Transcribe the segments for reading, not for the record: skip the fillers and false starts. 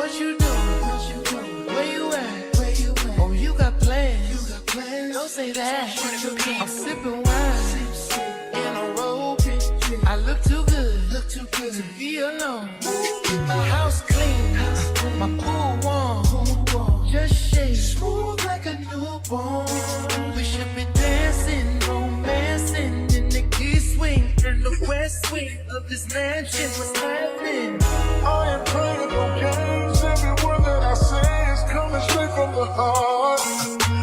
What you doing? Where you at? Oh, you got plans. Don't say that. I'm sipping wine in a robe. I look too good to be alone. My house clean, my pool warm. Just shake smooth like a newborn. We should be dancing, romancing in the key swing in the west wing of this mansion. What's happening? I ain't playing no games. Every word that I say is coming straight from the heart.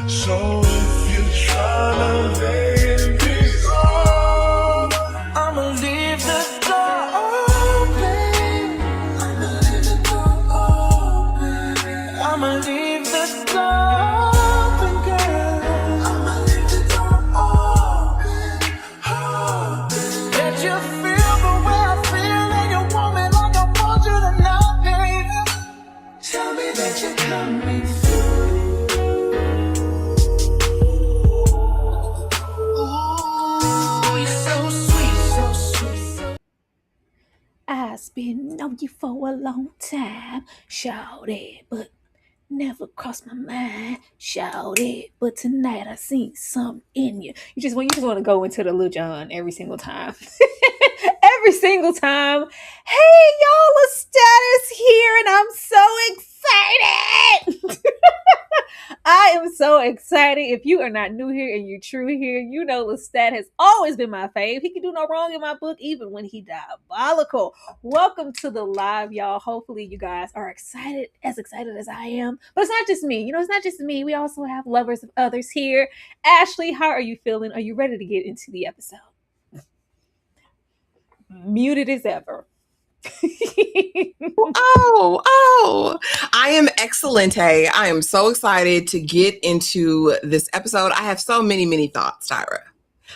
So if you're trying to lay this on, I'ma leave the door open. I'ma leave the door open. I'ma leave the door open, girl. I'ma leave the door open. Let you feel the way I feel, and you want me like I want you tonight, baby. Tell me that you're coming through. Ooh, you're so sweet, so sweet. I've been on you for a long time, shawty, but never crossed my mind, shawty. But tonight I seen something in you. You just want to go into the Lil Jon every single time. Every single time. Hey y'all, Lestat is here and I'm so excited. I am so excited. If you are not new here and you're true here, you know Lestat has always been my fave. He can do no wrong in my book, even when he diabolical. Welcome to the live, y'all. Hopefully you guys are excited as I am. But it's not just me. You know, it's not just me. We also have lovers of others here. Ashley, how are you feeling? Are you ready to get into the episode? Muted as ever. I am excellent. Hey, I am so excited to get into this episode. I have so many thoughts, Tyra.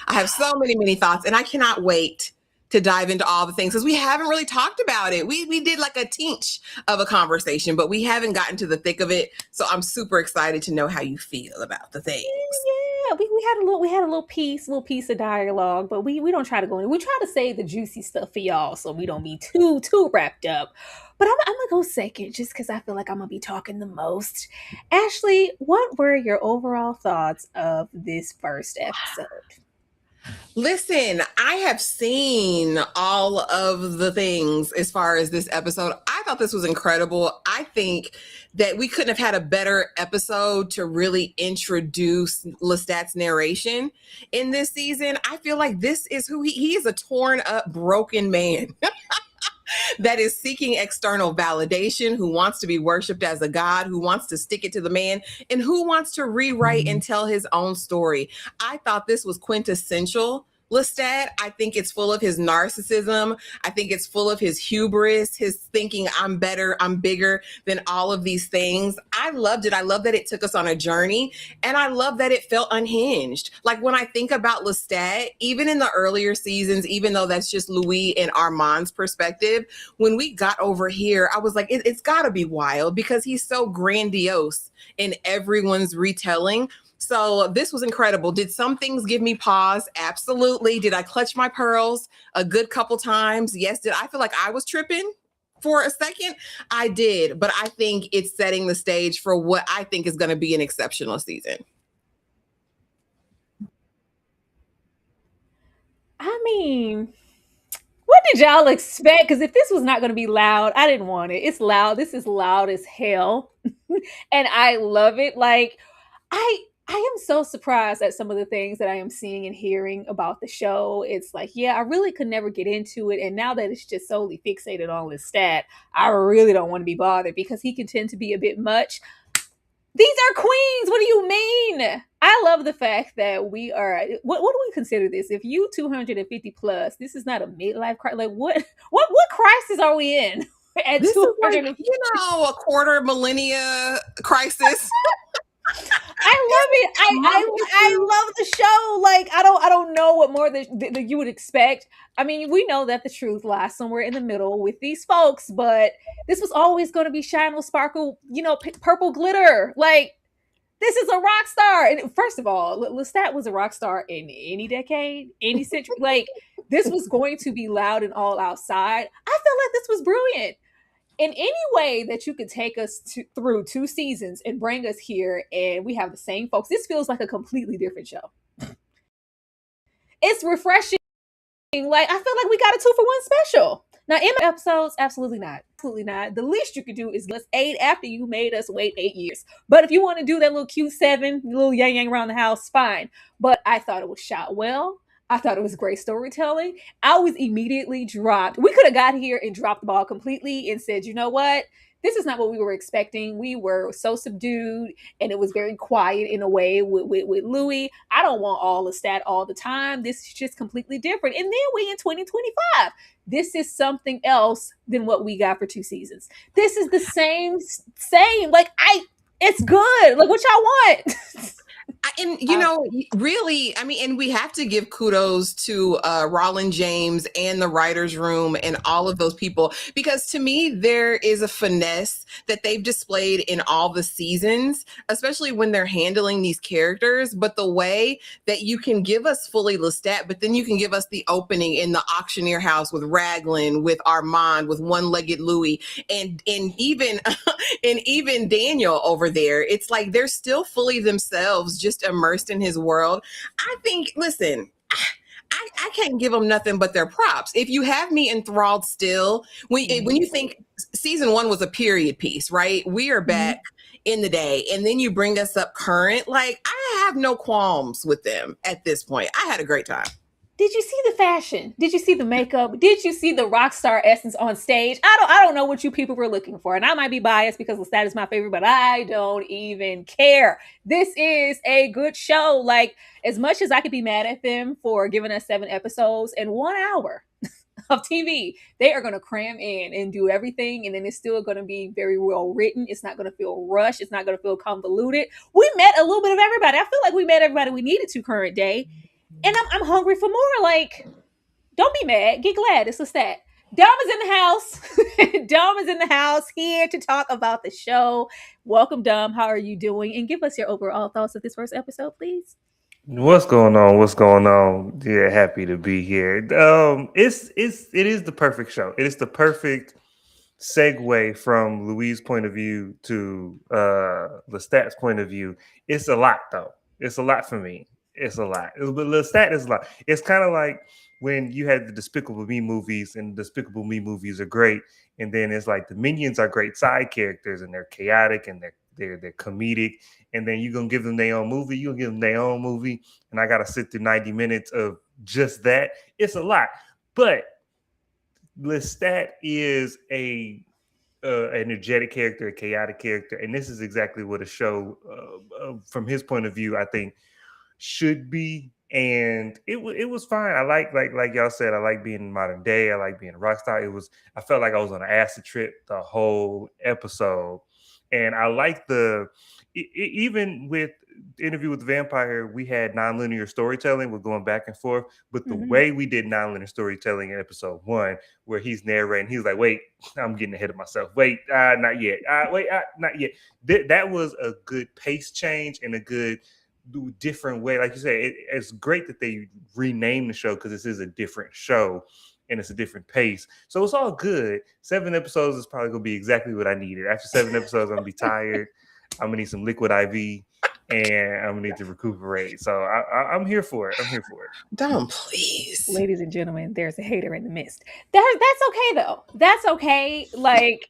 I have so many thoughts, and I cannot wait to dive into all the things because we haven't really talked about it. We did like a teach of a conversation, but we haven't gotten to the thick of it. So I'm super excited to know how you feel about the things. Yeah, we had a little piece of dialogue, but we don't try to go in. We try to save the juicy stuff for y'all so we don't be too wrapped up. But I'm gonna go second just because I feel like I'm gonna be talking the most. Ashley, what were your overall thoughts of this first episode? Listen, I have seen all of the things as far as this episode. I thought this was incredible. I think that we couldn't have had a better episode to really introduce Lestat's narration in this season. I feel like this is who he is, a torn up, broken man. That is seeking external validation, who wants to be worshipped as a god, who wants to stick it to the man, and who wants to rewrite and tell his own story. I thought this was quintessential Lestat. I think it's full of his narcissism. I think it's full of his hubris, his thinking I'm better, I'm bigger than all of these things. I loved it. I love that it took us on a journey, and I love that it felt unhinged. Like when I think about Lestat, even in the earlier seasons, even though that's just Louis and Armand's perspective, when we got over here, I was like, it's got to be wild because he's so grandiose in everyone's retelling. So this was incredible. Did some things give me pause? Absolutely. Did I clutch my pearls a good couple times? Yes. Did I feel like I was tripping for a second? I did. But I think it's setting the stage for what I think is going to be an exceptional season. I mean, what did y'all expect? Because if this was not going to be loud, I didn't want it. It's loud. This is loud as hell. And I love it. Like, I am so surprised at some of the things that I am seeing and hearing about the show. It's like, yeah, I really could never get into it. And now that it's just solely fixated on Lestat, I really don't want to be bothered because he can tend to be a bit much. These are queens. What do you mean? I love the fact that we are, what do we consider this? If you 250 plus, this is not a midlife crisis. Like what crisis are we in? At This is 250? like, a quarter millennia crisis. I love it. I love the show. Like I don't know what more that you would expect. I mean, we know that the truth lies somewhere in the middle with these folks, but this was always going to be shine, sparkle, purple glitter. Like this is a rock star. And first of all, Lestat was a rock star in any decade, any century. Like this was going to be loud and all outside. I felt like this was brilliant. in any way that you could take us through 2 seasons and bring us here, and we have the same folks. This feels like a completely different show. It's refreshing. Like, I feel like we got a 2-for-1 special. Now, in episodes, absolutely not. Absolutely not. The least you could do is let's 8 after you made us wait 8 years. But if you want to do that little cute 7, little yang around the house, fine. But I thought it was shot well. I thought it was great storytelling. I was immediately dropped. We could have got here and dropped the ball completely and said, you know what? This is not what we were expecting. We were so subdued, and it was very quiet in a way with Louis. I don't want all of Lestat all the time. This is just completely different. And then we in 2025. This is something else than what we got for 2 seasons. This is the same. Like, it's good. Like, what y'all want? And really, I mean, and we have to give kudos to Rolin James and the writers' room and all of those people, because to me there is a finesse that they've displayed in all the seasons, especially when they're handling these characters. But the way that you can give us fully Lestat, but then you can give us the opening in the auctioneer house with Raglan, with Armand, with one-legged Louis, and even and even Daniel over there. It's like they're still fully themselves, just immersed in his world. I think, listen, I can't give them nothing but their props. If you have me enthralled still, when you think season 1 was a period piece, right? We are back in the day, and then you bring us up current. Like, I have no qualms with them at this point. I had a great time. Did you see the fashion? Did you see the makeup? Did you see the rock star essence on stage? I don't know what you people were looking for. And I might be biased because Lestat is my favorite, but I don't even care. This is a good show. Like, as much as I could be mad at them for giving us 7 episodes and 1 hour of TV, they are going to cram in and do everything. And then it's still going to be very well written. It's not going to feel rushed. It's not going to feel convoluted. We met a little bit of everybody. I feel like we met everybody we needed to current day. And I'm hungry for more. Like, don't be mad. Get glad. It's Lestat. Dom is in the house. Dom is in the house here to talk about the show. Welcome, Dom. How are you doing? And give us your overall thoughts of this first episode, please. What's going on? What's going on? Yeah, happy to be here. It is the perfect show. It is the perfect segue from Louis' point of view to Lestat's point of view. It's a lot, though. It's a lot for me. It's a lot. But Lestat is a lot. It's kind of like when you had the Despicable Me movies, and the Despicable Me movies are great, and then it's like the Minions are great side characters, and they're chaotic, and they're comedic, and then you're gonna give them their own movie. You'll give them their own movie, and I gotta sit through 90 minutes of just that. It's a lot, but Lestat is an energetic character, a chaotic character, and this is exactly what a show, from his point of view, I think should be. And it was fine. I like y'all said, I like being in modern day. I like being a rock star. I felt like I was on an acid trip the whole episode. And I like even with the Interview with the Vampire, we had nonlinear storytelling. We're going back and forth. But the way we did nonlinear storytelling in episode 1, where he's narrating, he's like, wait, I'm getting ahead of myself. Wait, not yet. Not yet. That was a good pace change and a good different way. Like you say, it's great that they renamed the show, because this is a different show and it's a different pace. So it's all good. 7 episodes is probably going to be exactly what I needed. After 7 episodes, I'm going to be tired. I'm going to need some liquid IV, and I'm going to need to recuperate. So I'm here for it. Dom, please. Ladies and gentlemen, there's a hater in the midst. That's okay, though. That's okay. Like,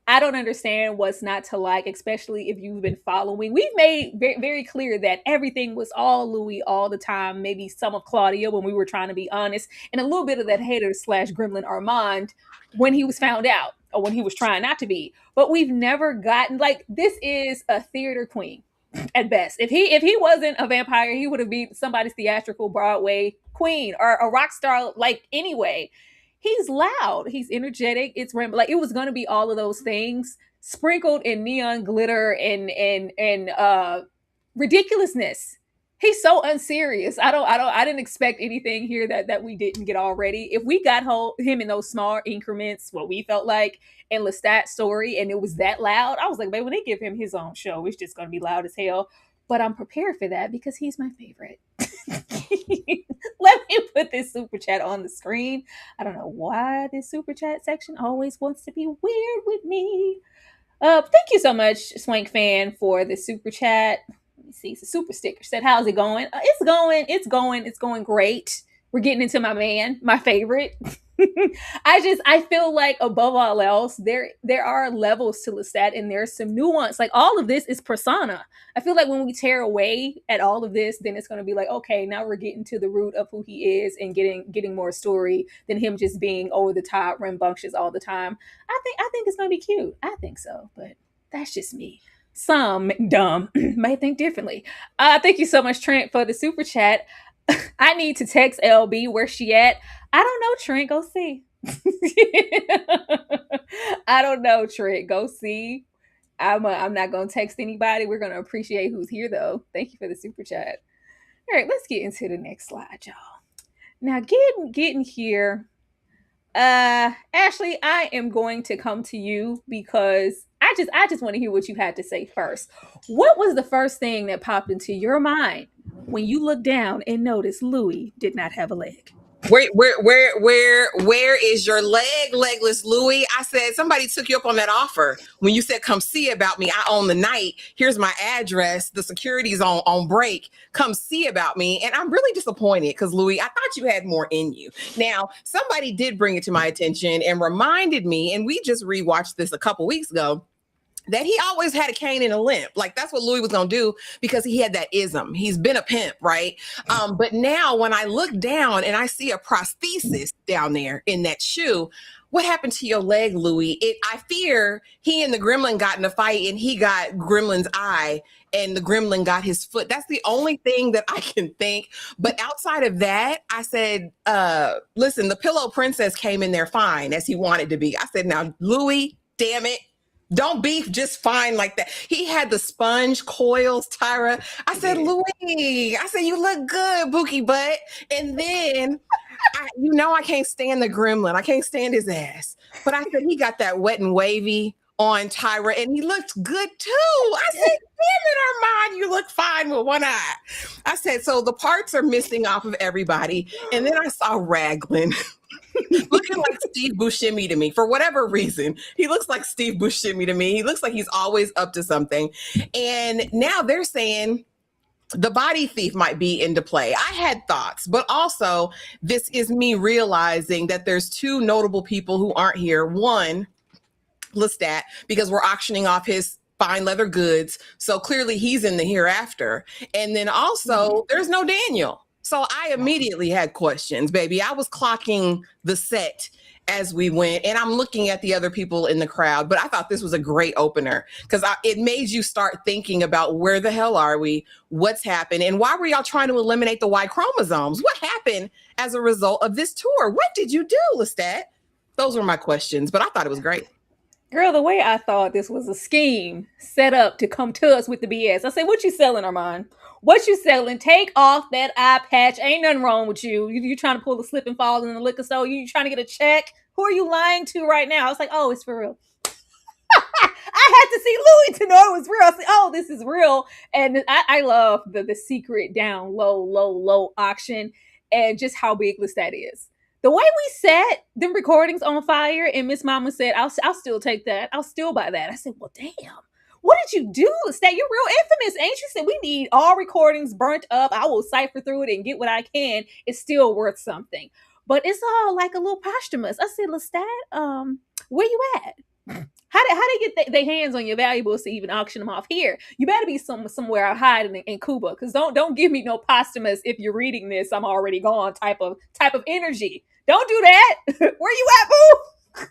I don't understand what's not to like, especially if you've been following. We've made very, very clear that everything was all Louis all the time. Maybe some of Claudia when we were trying to be honest, and a little bit of that hater / gremlin Armand when he was found out, or when he was trying not to be. But we've never gotten, like, this is a theater queen at best. If he wasn't a vampire, he would have been somebody's theatrical Broadway queen or a rock star. Like, anyway. He's loud. He's energetic. It's like, it was going to be all of those things sprinkled in neon glitter and ridiculousness. He's so unserious. I didn't expect anything here that we didn't get already. If we got him in those small increments, what we felt like in Lestat's story, and it was that loud, I was like, babe, when they give him his own show, it's just going to be loud as hell. But I'm prepared for that because he's my favorite. Let me put this super chat on the screen. I don't know why this super chat section always wants to be weird with me. Thank you so much, Swank fan, for the super chat. Let me see. It's a super sticker. Said, how's it going? It's going great. We're getting into my man, my favorite. I feel like above all else, there are levels to Lestat and there's some nuance. Like all of this is persona. I feel like when we tear away at all of this, then it's gonna be like, okay, now we're getting to the root of who he is and getting more story than him just being over the top, rambunctious all the time. I think it's gonna be cute. I think so, but that's just me. Some dumb may think differently. Thank you so much, Trent, for the super chat. I need to text LB where she at. I don't know, Trent. Go see. I don't know, Trent. Go see. I'm not gonna text anybody. We're gonna appreciate who's here though. Thank you for the super chat. All right, let's get into the next slide, y'all. Now, getting here. Ashley, I am going to come to you because I just want to hear what you had to say first. What was the first thing that popped into your mind when you looked down and noticed Louis did not have a leg? Where is your leg, legless Louis? I said, somebody took you up on that offer. When you said, come see about me, I own the night. Here's my address. The security's on break. Come see about me. And I'm really disappointed because, Louis, I thought you had more in you. Now, somebody did bring it to my attention and reminded me, and we just rewatched this a couple weeks ago, that he always had a cane and a limp. Like that's what Louis was going to do because he had that ism. He's been a pimp, right? But now when I look down and I see a prosthesis down there in that shoe, what happened to your leg, Louis? I fear he and the gremlin got in a fight and he got Gremlin's eye and the gremlin got his foot. That's the only thing that I can think. But outside of that, I said, listen, the Pillow Princess came in there fine as he wanted to be. I said, now, Louis, damn it. Don't be just fine like that. He had the sponge coils, Tyra. I said, Louis, I said, you look good, Bookie butt. And then, I can't stand the gremlin. I can't stand his ass. But I said, he got that wet and wavy on Tyra, and he looked good too. I said, damn it, Armand, you look fine with one eye. I said, so the parts are missing off of everybody. And then I saw Raglan. Looking like Steve Buscemi to me for whatever reason. He looks like Steve Buscemi to me. He looks like he's always up to something. And now they're saying the body thief might be into play. I had thoughts, but also this is me realizing that there's two notable people who aren't here. One, Lestat, because we're auctioning off his fine leather goods. So clearly he's in the hereafter. And then also there's no Daniel. So I immediately had questions, baby. I was clocking the set as we went, and I'm looking at the other people in the crowd. But I thought this was a great opener because it made you start thinking about where the hell are we, what's happened, and why were y'all trying to eliminate the Y chromosomes? What happened as a result of this tour? What did you do, Lestat? Those were my questions, but I thought it was great. Girl, the way I thought this was a scheme set up to come to us with the BS. I said, what you selling, Armand? What you selling? Take off that eye patch. Ain't nothing wrong with you. You trying to pull a slip and fall in the liquor store? You trying to get a check? Who are you lying to right now? I was like, oh, it's for real. I had to see Louis to know it was real. I said, oh, this is real. And I love the secret down low auction and just how big Lestat is. The way we set them recordings on fire and Miss Mama said, I'll still take that. I'll still buy that. I said, well, damn. What did you do, Lestat? You're real infamous, ain't you? Said we need all recordings burnt up. I will cipher through it and get what I can. It's still worth something. But it's all like a little posthumous. I said, Lestat, where you at? How they get their hands on your valuables to even auction them off here? You better be somewhere hiding in Cuba, because don't give me no posthumous. If you're reading this, I'm already gone type of energy. Don't do that. Where you at, boo?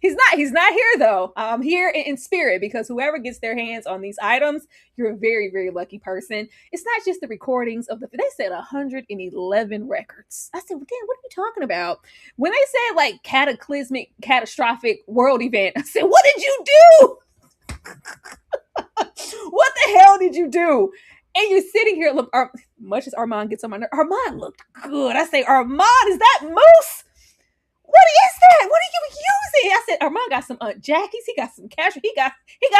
He's not here though. I'm here in spirit, because whoever gets their hands on these items, you're a very, very lucky person. It's not just the recordings of they said 111 records. I said, well, damn, what are you talking about? When they said like cataclysmic, catastrophic world event, I said, what did you do? What the hell did you do? And you're sitting here, look, much as Armand gets on my nerve, Armand looked good. I say, Armand, is that Moose? is that? What are you using? I said, Armand got some Aunt Jackie's. He got some Cashmere. He got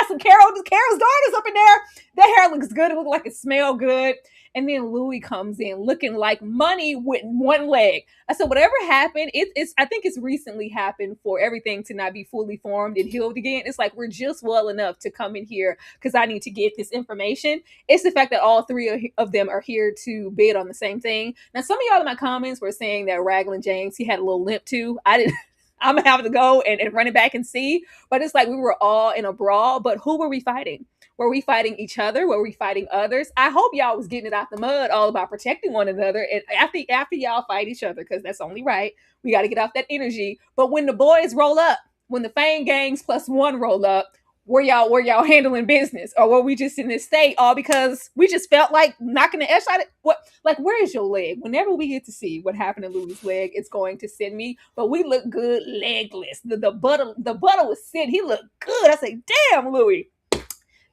some Carol's daughters up in there. That hair looks good. It looks like it smells good. And then Louis comes in looking like money with one leg. I said, whatever happened, I think it's recently happened for everything to not be fully formed and healed again. It's like we're just well enough to come in here because I need to get this information. It's the fact that all three of them are here to bid on the same thing. Now, some of y'all in my comments were saying that Raglan James, he had a little limp too. I didn't. I'm gonna have to go and run it back and see. But it's like we were all in a brawl. But who were we fighting? Were we fighting each other? Were we fighting others? I hope y'all was getting it out the mud, all about protecting one another. And after y'all fight each other, because that's only right. We got to get off that energy. But when the boys roll up, when the Fang gangs plus one roll up, were y'all handling business, or were we just in this state all because we just felt like knocking the ass out of what? Like, where is your leg? Whenever we get to see what happened to Louis' leg, it's going to send me. But we look good legless. The butter was sitting. He looked good. I say, damn, Louis.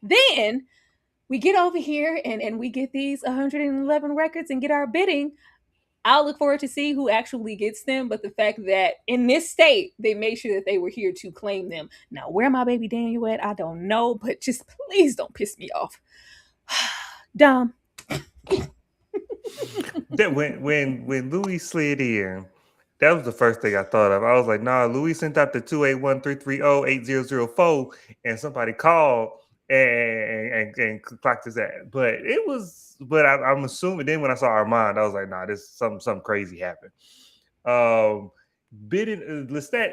Then we get over here and we get these 111 records and get our bidding. I'll look forward to see who actually gets them. But the fact that in this state, they made sure that they were here to claim them. Now, where my baby Daniel at, I don't know. But just please don't piss me off. Dom. That when Louis slid in, that was the first thing I thought of. I was like, nah, Louis sent out the 281-330-8004 and somebody called and clocked his ass. But I'm assuming then when I saw Armand, I was like, nah, this something crazy happened. Lestat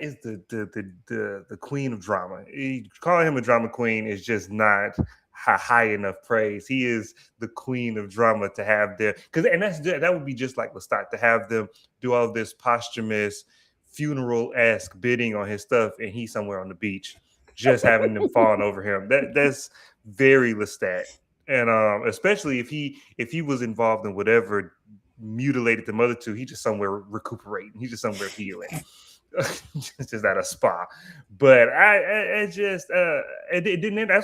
is the queen of drama. Calling him a drama queen is just not high enough praise. He is the queen of drama to have there, that would be just like Lestat to have them do all this posthumous funeral-esque bidding on his stuff, and he's somewhere on the beach just having them falling over him. That's very Lestat, and especially if he was involved in whatever mutilated the mother two, he's just somewhere recuperating. He's just somewhere healing. Just at a spa. But that's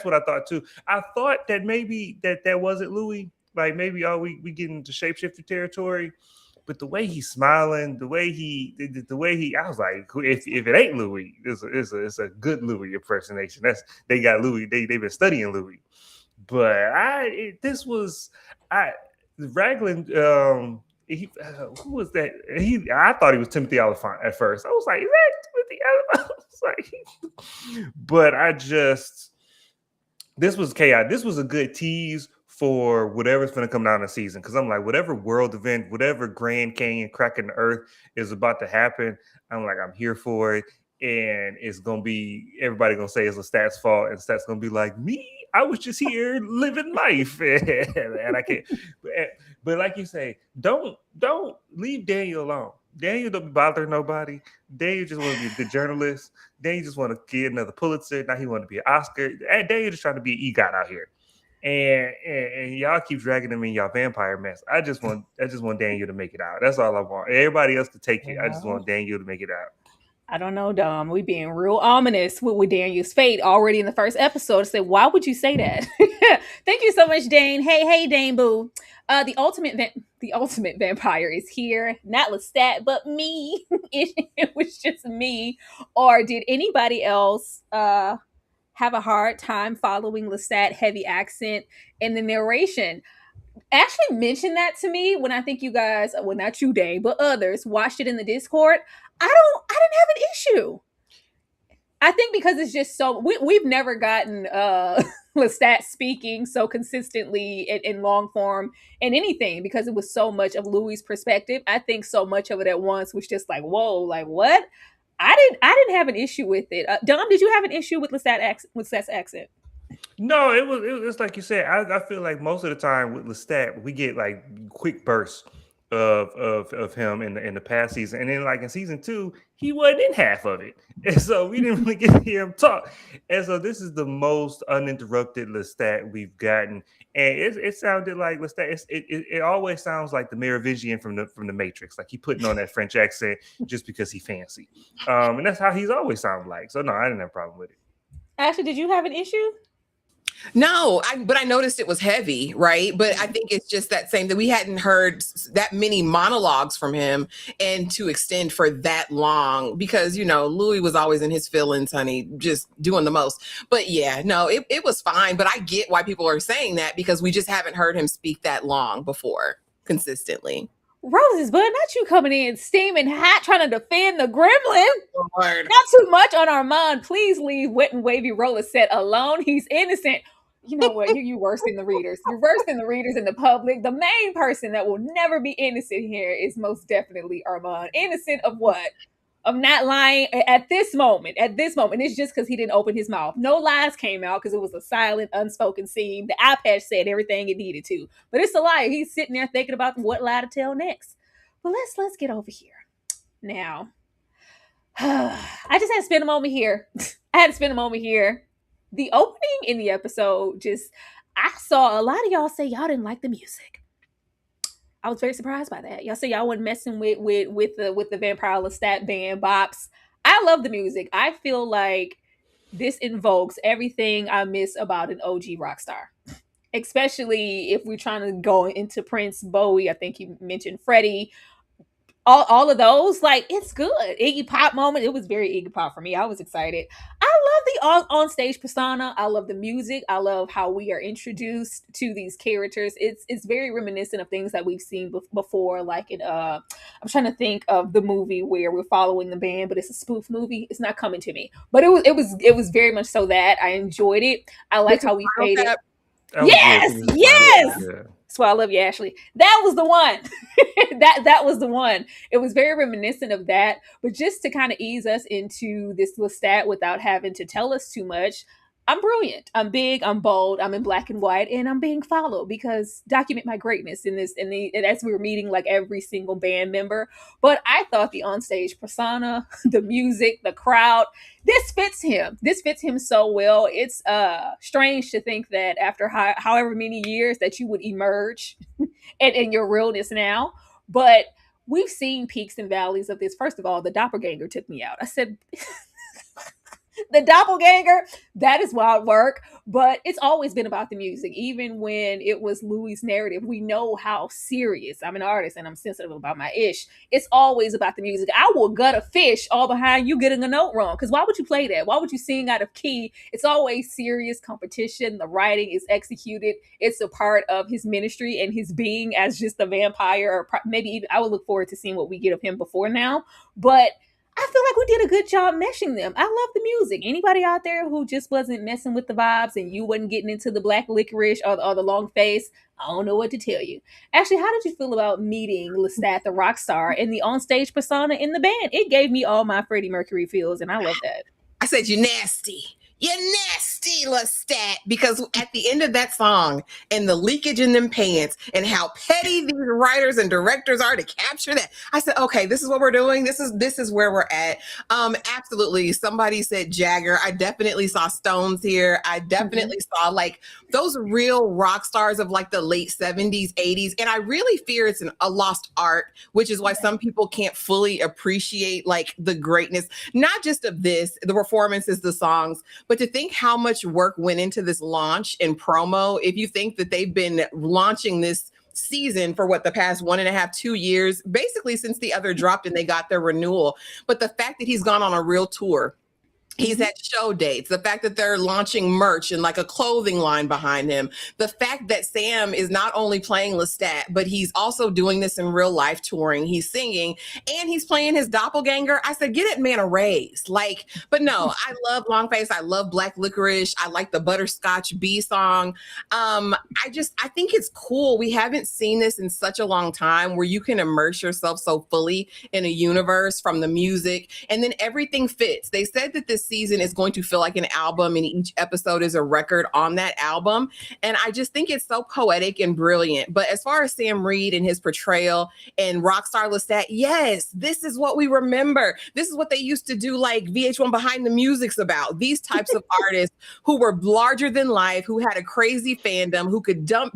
what I thought too. I thought that maybe that wasn't Louis. Like maybe we get into shapeshifter territory. But the way he's smiling, the way he, I was like, if it ain't Louis, it's a good Louis impersonation. They got Louis. They've been studying Louis. But Raglan. Who was that? I thought he was Timothy Oliphant at first. I was like, is that Timothy Oliphant? But this was chaos. This was a good tease for whatever's going to come down the season. Because I'm like, whatever world event, whatever Grand Canyon crack in the earth is about to happen, I'm like, I'm here for it. And it's going to be, everybody going to say it's Lestat's fault. And Lestat's going to be like, me? I was just here living life. And I can't. But like you say, don't leave Daniel alone. Daniel don't be bothering nobody. Daniel just want to be a good journalist. Daniel just want to get another Pulitzer. Now he want to be an Oscar. Daniel just trying to be an EGOT out here. And y'all keep dragging him in y'all vampire mess. I just want Daniel to make it out. That's all I want. Everybody else to take it. I just want Daniel to make it out. I don't know, Dom. We being real ominous with Daniel's fate already in the first episode. I said, why would you say that? Thank you so much, Dane. Hey, Dane Boo. The ultimate vampire is here. Not Lestat, but me. It was just me. Or did anybody else have a hard time following Lestat heavy accent in the narration? Actually mentioned that to me when I think you guys, well, not you, Dane, but others watched it in the Discord. I didn't have an issue. I think because it's just so we've never gotten Lestat speaking so consistently in long form in anything, because it was so much of Louis' perspective. I think so much of it at once was just like, whoa, like what? I didn't have an issue with it. Dom, did you have an issue with Lestat's accent? No, it was like you said. I feel like most of the time with Lestat, we get like quick bursts of him in the past season, and then like in season 2, he wasn't in half of it, and so we didn't really get to hear him talk. And so this is the most uninterrupted Lestat we've gotten, and it sounded like Lestat. It always sounds like the Merovingian from the Matrix, like he putting on that French accent just because he fancy, and that's how he's always sounded like. So no, I didn't have a problem with it. Ashley, did you have an issue? No, but I noticed it was heavy, right? But I think it's just that same that we hadn't heard that many monologues from him and to extend for that long because, Louis was always in his feelings, honey, just doing the most. But yeah, no, it was fine. But I get why people are saying that because we just haven't heard him speak that long before consistently. Roses, but not you coming in steaming hot trying to defend the gremlin. Lord. Not too much on Armand. Please leave wet and wavy Rolin alone. He's innocent. You know what? You worse than the readers. You're worse than the readers and the public. The main person that will never be innocent here is most definitely Armand. Innocent of what? Of not lying at this moment. At this moment. It's just because he didn't open his mouth. No lies came out because it was a silent, unspoken scene. The eye patch said everything it needed to. But it's a lie. He's sitting there thinking about what lie to tell next. But let's get over here. Now, I just had to spend a moment here. The opening in the episode, I saw a lot of y'all say y'all didn't like the music. I was very surprised by that. Y'all say y'all wasn't messing with the Vampire Lestat band bops. I love the music. I feel like this invokes everything I miss about an OG rock star. Especially if we're trying to go into Prince, Bowie. I think you mentioned Freddie. All of those, like, it's good. Iggy Pop moment, it was very Iggy Pop for me. I was excited. I love the on-stage persona. I love the music. I love how we are introduced to these characters. It's very reminiscent of things that we've seen before, like in I'm trying to think of the movie where we're following the band, but it's a spoof movie. It's not coming to me, but it was very much so that I enjoyed it. I like how we faded. Yes. Yeah. That's why I love you, Ashley. That was the one. that was the one. It was very reminiscent of that. But just to kind of ease us into this Lestat without having to tell us too much, I'm brilliant. I'm big. I'm bold. I'm in black and white, and I'm being followed because document my greatness in this. And as we were meeting like every single band member, but I thought the onstage persona, the music, the crowd, this fits him. This fits him so well. It's strange to think that after however many years that you would emerge in your realness now, but we've seen peaks and valleys of this. First of all, the doppelganger took me out. I said. The doppelganger, that is wild work, but it's always been about the music. Even when it was Louis' narrative, we know how serious. I'm an artist and I'm sensitive about my ish. It's always about the music. I will gut a fish all behind you getting a note wrong, because why would you play that? Why would you sing out of key? It's always serious competition. The writing is executed. It's a part of his ministry and his being as just a vampire, or maybe even I would look forward to seeing what we get of him before now, but I feel like we did a good job meshing them. I love the music. Anybody out there who just wasn't messing with the vibes and you wasn't getting into the black licorice or the long face, I don't know what to tell you. Actually, how did you feel about meeting Lestat, the rock star, and the onstage persona in the band? It gave me all my Freddie Mercury feels, and I love that. I said, you nasty. You're nasty, Lestat, because at the end of that song and the leakage in them pants and how petty these writers and directors are to capture that, I said, okay, this is what we're doing. This is where we're at. Absolutely. Somebody said Jagger. I definitely saw Stones here. I definitely saw like those real rock stars of like the late 70s, 80s. And I really fear it's a lost art, which is why some people can't fully appreciate like the greatness, not just of this, the performances, the songs, but to think how much work went into this launch and promo. If you think that they've been launching this season for the past 1.5, 2 years, basically since the other dropped and they got their renewal. But the fact that he's gone on a real tour, he's at show dates, the fact that they're launching merch and like a clothing line behind him, the fact that Sam is not only playing Lestat, but he's also doing this in real life touring. He's singing and he's playing his doppelganger. I said, get it, man, a raise. Like, but no, I love Longface. I love Black Licorice. I like the Butterscotch Bee song. I think it's cool. We haven't seen this in such a long time where you can immerse yourself so fully in a universe from the music and then everything fits. They said that this season is going to feel like an album and each episode is a record on that album. And I just think it's so poetic and brilliant. But as far as Sam Reid and his portrayal and Rockstar Lestat, yes, this is what we remember. This is what they used to do like VH1 Behind the Music's about. These types of artists who were larger than life, who had a crazy fandom, who could jump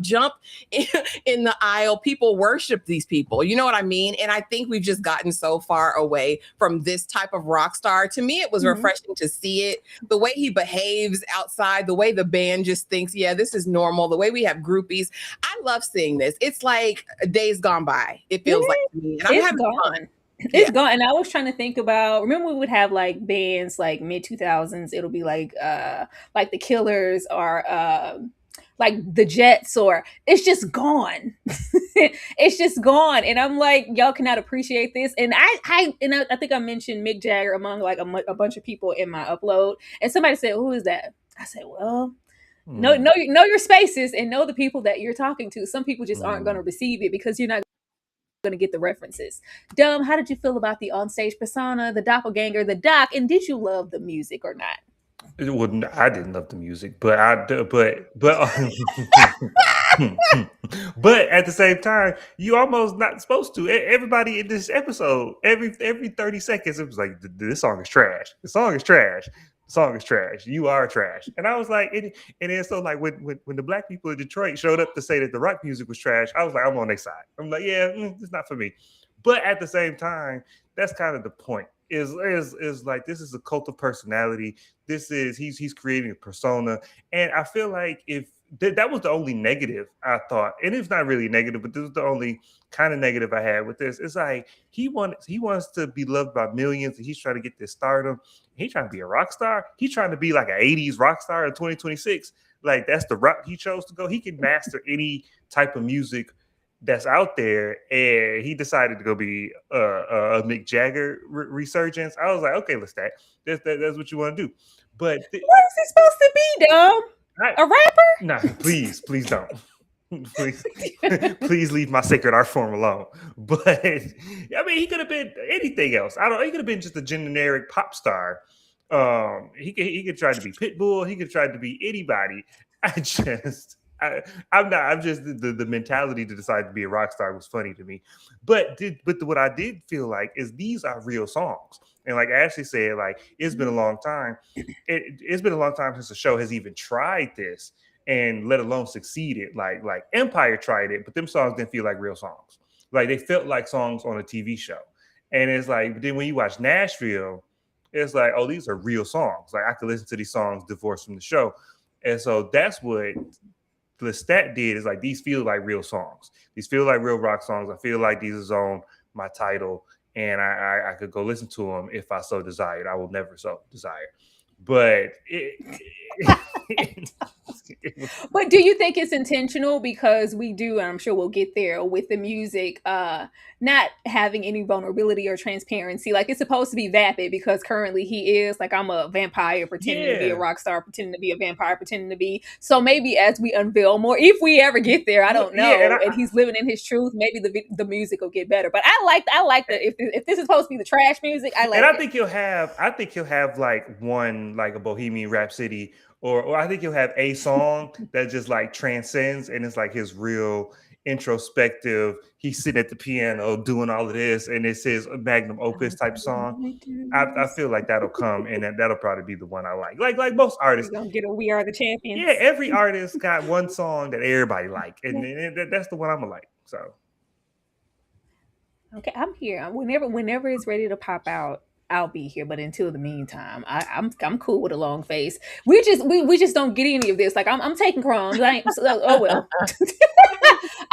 in the aisle. People worship these people. You know what I mean? And I think we've just gotten so far away from this type of rock star. To me, it was refreshing to to see it. The way he behaves outside, the way the band just thinks, yeah, this is normal. The way we have groupies. I love seeing this. It's like days gone by. It feels like to me. And I'm having fun. It's gone. And I was trying to think about, remember we would have like bands like mid 2000s, it'll be like the Killers or like the Jets, or it's just gone. It's just gone. And I'm like, y'all cannot appreciate this. And I think I mentioned Mick Jagger among like a bunch of people in my upload. And somebody said, who is that? I said, well, know your spaces and know the people that you're talking to. Some people just aren't going to receive it because you're not going to get the references. Dumb, how did you feel about the onstage persona, the doppelganger, the doc, and did you love the music or not? Well, I didn't love the music, but but at the same time, you almost not supposed to. Everybody in this episode, every 30 seconds, it was like, this song is trash. The song is trash. The song is trash. You are trash. And I was like, and then so like when the black people in Detroit showed up to say that the rock music was trash, I was like, I'm on their side. I'm like, yeah, it's not for me. But at the same time, that's kind of the point. Is like, this is a cult of personality. He's creating a persona, and I feel like if that was the only negative I thought, and it's not really negative, but this was the only kind of negative I had with this. It's like he wants to be loved by millions, and he's trying to get this stardom. He's trying to be a rock star. He's trying to be like an 80s rock star in 2026. Like, that's the route he chose to go. He can master any type of music that's out there, and he decided to go be a Mick Jagger resurgence. I was like, okay, Lestat, that's what you want to do. But what is he supposed to be, dumb? A rapper? No, please don't. please leave my sacred art form alone. But I mean, he could have been anything else. He could have been just a generic pop star. He could try to be Pitbull. He could try to be anybody. I'm just the mentality to decide to be a rock star was funny to me. But what I did feel like is these are real songs. And like Ashley said, like, it's been a long time. It's been a long time since the show has even tried this, and let alone succeeded. Like Empire tried it, but them songs didn't feel like real songs. Like, they felt like songs on a TV show. And it's like, but then when you watch Nashville, it's like, oh, these are real songs. Like, I could listen to these songs divorced from the show. And so that's what Lestat did, is like, these feel like real songs. These feel like real rock songs. I feel like these is on my title, and I could go listen to them if I so desired. I will never so desire. But but do you think it's intentional? Because we do, and I'm sure we'll get there with the music, not having any vulnerability or transparency. Like, it's supposed to be vapid because currently he is like, I'm a vampire pretending to be a rock star, pretending to be a vampire, pretending to be. So maybe as we unveil more, if we ever get there, I don't know, and he's living in his truth, maybe the music will get better. But I like that if this is supposed to be the trash music, I like it. And I think he'll have like one, like a Bohemian Rhapsody, or I think he'll have a song that just like transcends, and it's like his real introspective. He's sitting at the piano doing all of this, and it's his magnum opus type song. I feel like that'll come, and that'll probably be the one I like. Like most artists, don't get a We Are the Champions. Yeah, every artist got one song that everybody like, and that's the one I'm gonna like. So, okay, I'm here. Whenever it's ready to pop out, I'll be here. But until the meantime, I'm cool with a long face. We just don't get any of this. Like, I'm taking crumbs. Oh well.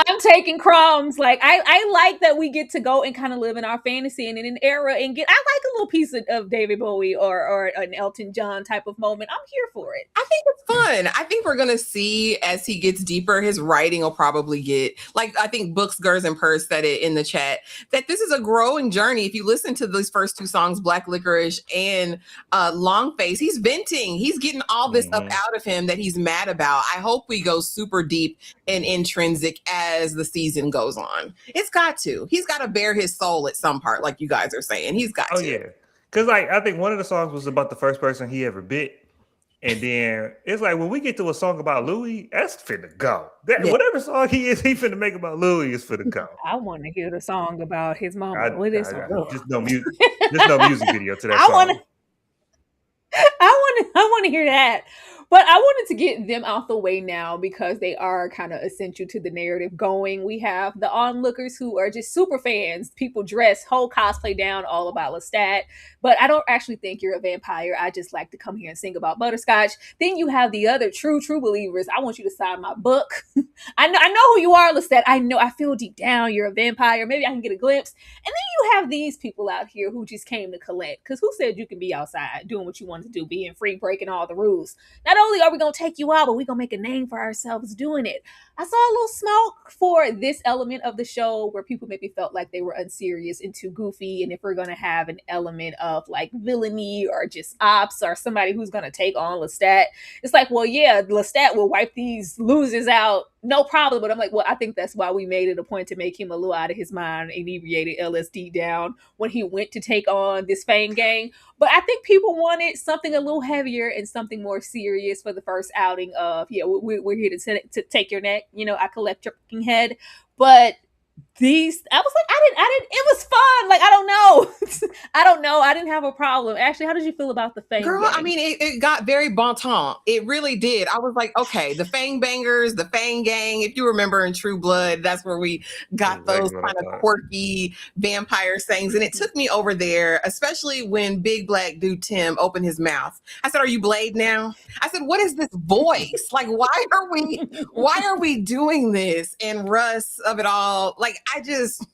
I'm taking crumbs. Like, I like that we get to go and kind of live in our fantasy and in an era and I like a little piece of David Bowie or an Elton John type of moment. I'm here for it. I think it's fun. I think we're gonna see as he gets deeper, his writing will probably get, like, I think Books, Gers, and Purse said it in the chat, that this is a growing journey. If you listen to these first two songs, Black Licorice and Long Face, he's venting. He's getting all this up out of him that he's mad about. I hope we go super deep and intrinsic as the season goes on. It's got to. He's got to bare his soul at some part, like you guys are saying. He's got to. Oh, yeah. Because, like, I think one of the songs was about the first person he ever bit. And then it's like, when we get to a song about Louis, that's finna go. Whatever song he finna make about Louis is finna go. I want to hear the song about his mama. Just no music. Just no music video to that song. I want to hear that. But I wanted to get them out the way now because they are kind of essential to the narrative going. We have the onlookers who are just super fans. People dress whole cosplay down all about Lestat. But I don't actually think you're a vampire. I just like to come here and sing about butterscotch. Then you have the other true believers. I want you to sign my book. I know who you are, Lestat. I feel deep down you're a vampire. Maybe I can get a glimpse. And then you have these people out here who just came to collect. Because who said you can be outside doing what you want to do, being free, breaking all the rules? Not only are we going to take you out, but we're going to make a name for ourselves doing it. I saw a little smoke for this element of the show where people maybe felt like they were unserious and too goofy. And if we're going to have an element of like villainy or just ops or somebody who's going to take on Lestat, it's like, well, yeah, Lestat will wipe these losers out, no problem. But I'm like, well, I think that's why we made it a point to make him a little out of his mind, inebriated LSD down when he went to take on this Fang gang. But I think people wanted something a little heavier and something more serious for the first outing of, yeah, we're here to take your neck. You know, I collect your fucking head. But these, I was like, I didn't, it was fun. Like, I don't know. I don't know. I didn't have a problem. Ashley, how did you feel about the Fang Girl, gang? I mean, it got very bon ton. It really did. I was like, okay, the Fang Bangers, the Fang Gang. If you remember in True Blood, that's where we got those kind of quirky vampire sayings. And it took me over there, especially when Big Black Dude Tim opened his mouth. I said, are you Blade now? I said, what is this voice? Like, why are we doing this? And Russ of it all, like, I just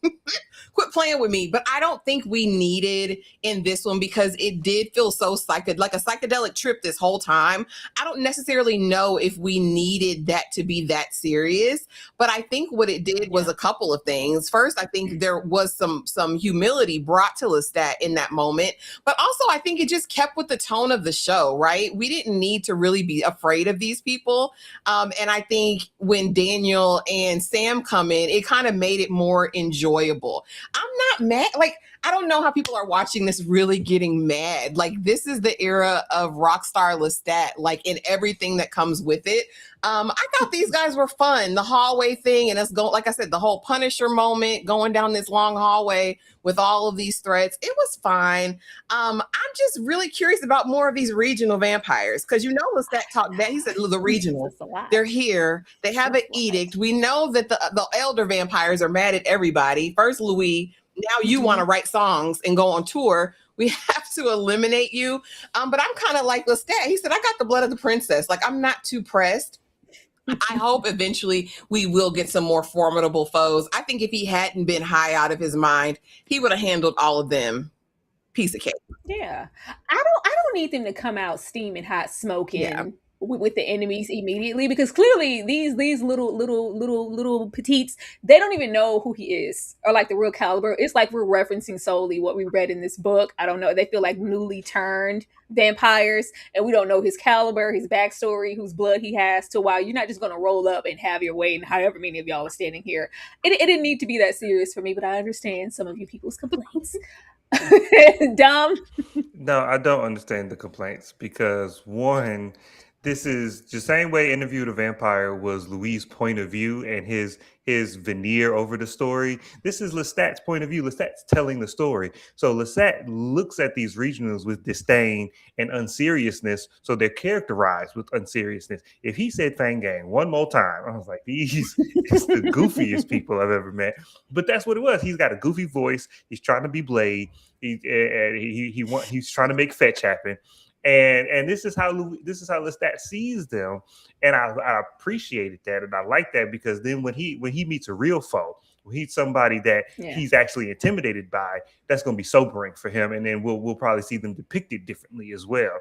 quit playing with me. But I don't think we needed in this one because it did feel so like a psychedelic trip this whole time. I don't necessarily know if we needed that to be that serious, but I think what it did was a couple of things. First, I think there was some humility brought to Lestat in that moment, but also I think it just kept with the tone of the show, right? We didn't need to really be afraid of these people. And I think when Daniel and Sam come in, it kind of made it more enjoyable. I'm not mad. Like, I don't know how people are watching this really getting mad. Like, this is the era of Rockstar Lestat, like in everything that comes with it. I thought these guys were fun. The hallway thing and us going, like I said, the whole Punisher moment, going down this long hallway with all of these threats. It was fine. I'm just really curious about more of these regional vampires because you know Lestat talked that. He said the regional, they're here. They have an edict. We know that the elder vampires are mad at everybody. First, Louis. Now you want to write songs and go on tour. We have to eliminate you. But I'm kind of like Lestat. He said, I got the blood of the princess. Like, I'm not too pressed. I hope eventually we will get some more formidable foes. I think if he hadn't been high out of his mind, he would have handled all of them. Piece of cake. Yeah. I don't need them to come out steaming hot, smoking with the enemies immediately because clearly these little petites, they don't even know who he is or like the real caliber. It's like we're referencing solely what we read in this book. I don't know. They feel like newly turned vampires and we don't know his caliber, his backstory, whose blood he has. To while you're not just going to roll up and have your way, and however many of y'all are standing here, it didn't need to be that serious for me. But I understand some of you people's complaints. Dumb. No, I don't understand the complaints because one, this is the same way Interview with a Vampire was Louis' point of view and his veneer over the story. This is Lestat's point of view. Lestat's telling the story. So Lestat looks at these regionals with disdain and unseriousness. So they're characterized with unseriousness. If he said Fang Gang one more time, I was like, these is the goofiest people I've ever met. But that's what it was. He's got a goofy voice. He's trying to be Blade. He's trying to make fetch happen. And this is how Lestat sees them, and I appreciated that, and I like that because then when he meets a real foe, when he's somebody that he's actually intimidated by, that's going to be sobering for him, and then we'll probably see them depicted differently as well.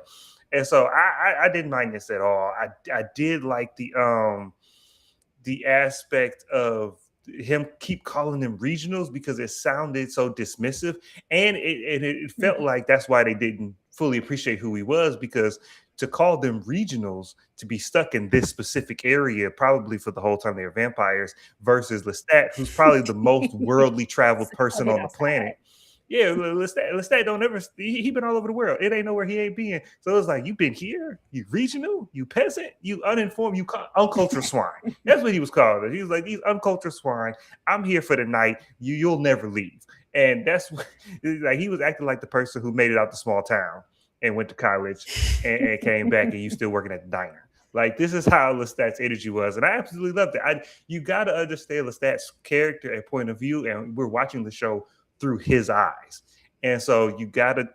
And so I didn't mind this at all. I did like the aspect of him keep calling them regionals because it sounded so dismissive, and it felt like that's why they didn't fully appreciate who he was, because to call them regionals, to be stuck in this specific area probably for the whole time they were vampires, versus Lestat, who's probably the most worldly traveled person on the planet. Yeah, Lestat don't ever, he been all over the world. It ain't nowhere he ain't been. So it's like, you been here, you regional, you peasant, you uninformed, you uncultured swine. That's what he was called. He was like, these uncultured swine, I'm here for the night, you'll never leave. And that's like, he was acting like the person who made it out the small town. and went to college and came back and you still working at the diner. Like, this is how Lestat's energy was, and I absolutely loved it. You got to understand Lestat's character and point of view, and we're watching the show through his eyes. And so you gotta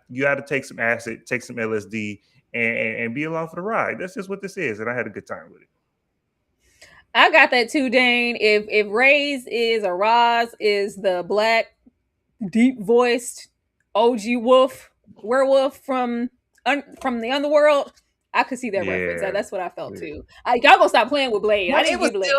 take some acid, take some LSD, and be along for the ride. That's just what this is, and I had a good time with it. I got that too, Dane. If Reid is or Roz is the black, deep voiced OG werewolf from the underworld, I could see that reference. That's what I felt too. Y'all gonna stop playing with Blade. I didn't get Blade.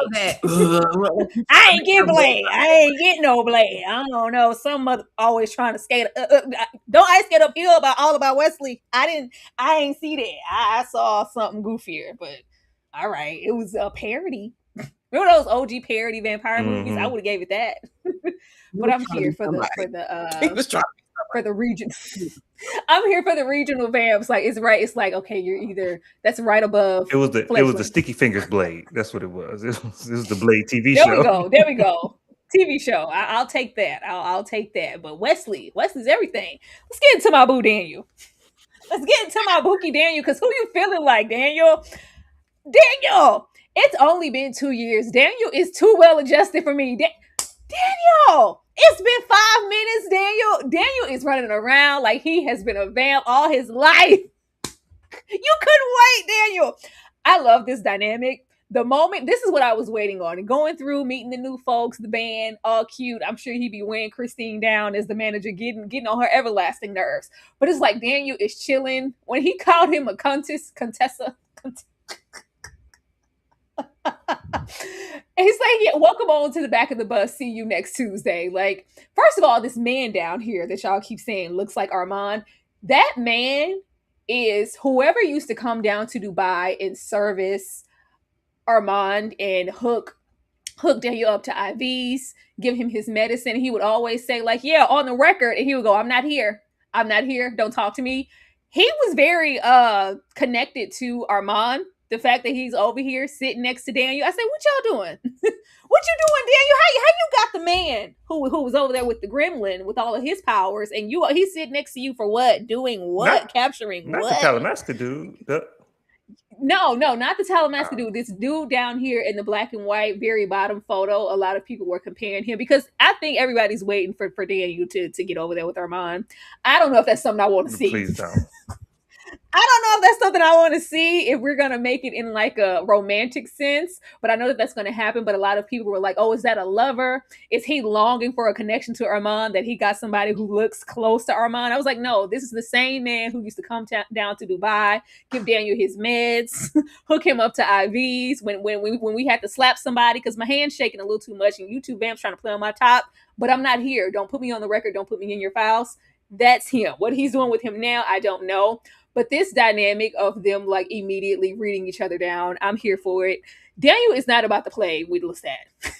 I ain't get Blade. I ain't get no Blade. I don't know. Some mother always trying to skate. Don't I skate uphill about Wesley? I ain't see that. I saw something goofier, but all right. It was a parody. Remember those OG parody vampire movies? I would have gave it that. But I'm here for the region. I'm here for the regional vamps. Like, it's right. It's like, okay, you're either that's right above. It was the Sticky Fingers Blade. That's what it was. It was the Blade TV show. There we go. TV show. I'll take that. I'll take that. But Wesley's everything. Let's get into my boo Daniel. Let's get into my bookie Daniel, because who you feeling like, Daniel? Daniel! It's only been 2 years. Daniel is too well adjusted for me. Daniel! It's been 5 minutes, Daniel. Daniel is running around like he has been a vamp all his life. You couldn't wait, Daniel. I love this dynamic. The moment, this is what I was waiting on. And going through, meeting the new folks, the band, all cute. I'm sure he'd be weighing Christine down as the manager, getting on her everlasting nerves. But it's like Daniel is chilling. When he called him a Contessa. And he's like, yeah, welcome on to the back of the bus. See you next Tuesday. Like, first of all, this man down here that y'all keep saying looks like Armand. That man is whoever used to come down to Dubai and service Armand and hook Daniel up to IVs, give him his medicine. He would always say, like, yeah, on the record. And he would go, I'm not here. Don't talk to me. He was very connected to Armand. The fact that he's over here sitting next to Daniel. I said, what y'all doing? What you doing, Daniel? How you got the man who was over there with the gremlin with all of his powers, and he's sitting next to you for what? Doing what? Capturing not what? Not the Talamasca dude. No, not the Talamasca dude. This dude down here in the black and white, very bottom photo. A lot of people were comparing him because I think everybody's waiting for Daniel to get over there with Armand. I don't know if that's something I want to see. Please don't. I don't know if that's something I want to see, if we're going to make it in like a romantic sense, but I know that that's going to happen. But a lot of people were like, oh, is that a lover? Is he longing for a connection to Armand, that he got somebody who looks close to Armand? I was like, no, this is the same man who used to come down to Dubai, give Daniel his meds, hook him up to IVs when we had to slap somebody because my hand's shaking a little too much and YouTube vamps trying to play on my top, but I'm not here. Don't put me on the record. Don't put me in your files. That's him. What he's doing with him now, I don't know. But this dynamic of them like immediately reading each other down, I'm here for it. Daniel is not about to play with Lestat.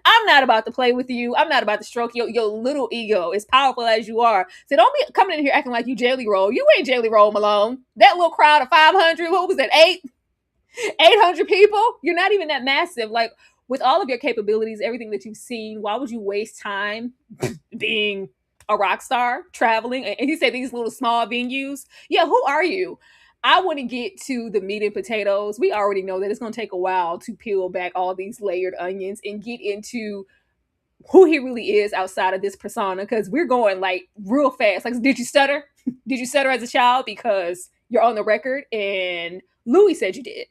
I'm not about to play with you. I'm not about to stroke your little ego, as powerful as you are. So don't be coming in here acting like you Jelly Roll. You ain't Jelly Roll Malone. That little crowd of 500, what was that, 800 people? You're not even that massive. Like, with all of your capabilities, everything that you've seen, why would you waste time being a rock star, traveling? And he said these little small venues. Yeah, who are you? I want to get to the meat and potatoes. We already know that it's going to take a while to peel back all these layered onions and get into who he really is outside of this persona, because we're going like real fast. Like, did you stutter? Did you stutter as a child? Because you're on the record and Louis said you did.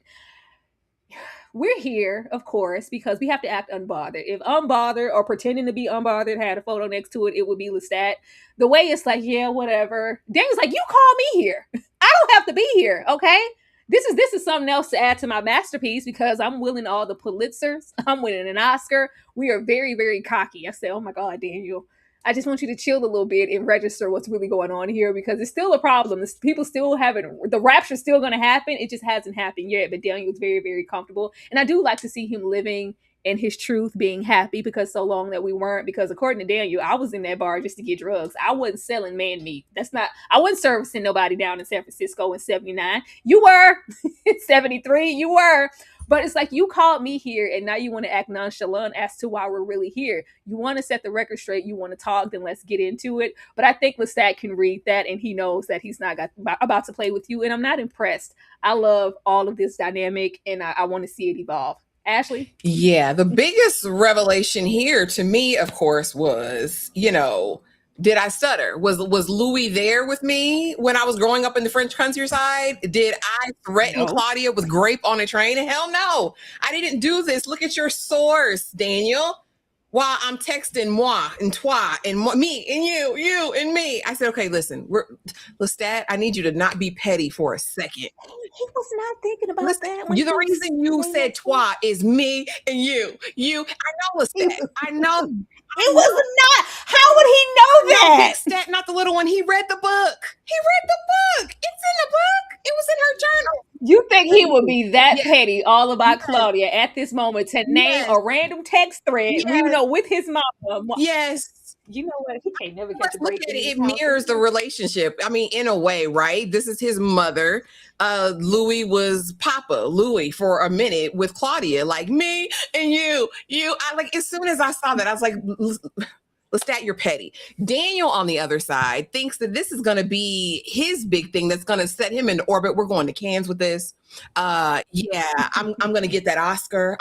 We're here, of course, because we have to act unbothered. If unbothered or pretending to be unbothered had a photo next to it, it would be Lestat. The way it's like, yeah, whatever. Daniel's like, you call me here. I don't have to be here, okay? This is something else to add to my masterpiece, because I'm winning all the Pulitzers. I'm winning an Oscar. We are very, very cocky. I say, oh my God, Daniel, I just want you to chill a little bit and register what's really going on here, because it's still a problem. People still haven't, the rapture's still going to happen. It just hasn't happened yet. But Daniel's very, very comfortable. And I do like to see him living in his truth, being happy, because so long that we weren't. Because according to Daniel, I was in that bar just to get drugs. I wasn't selling man meat. I wasn't servicing nobody down in San Francisco in 79. You were. In 73, you were. But it's like you called me here and now you want to act nonchalant as to why we're really here. You want to set the record straight, you want to talk, then let's get into it. But I think Lestat can read that and he knows that he's not about to play with you. And I'm not impressed. I love all of this dynamic and I want to see it evolve. Ashley? Yeah, the biggest revelation here to me, of course, was, did I stutter? Was Louis there with me when I was growing up in the French countryside? Did I threaten No. Claudia with grape on a train? Hell no. I didn't do this. Look at your source, Daniel. While I'm texting moi and toi and me and you and me. I said, okay, listen, Lestat, I need you to not be petty for a second. He was not thinking about Listen, that. the reason you said toi is me and you. I know Lestat. I know. It was not. How would he know that? Big Stat, not the little one. He read the book. It's in the book. It was in her journal. You think he would be that petty all about Claudia at this moment to name a random text thread, with his mama? Yes. You know what? He can't never catch a Look break. at it. It mirrors the relationship. I mean, in a way, right? This is his mother. Louis was Papa Louis for a minute with Claudia, like me and you. I like, as soon as I saw that, I was like, Lestat, you're petty. Daniel, on the other side, thinks that this is going to be his big thing that's going to set him into orbit. We're going to Cannes with this. I'm going to get that Oscar.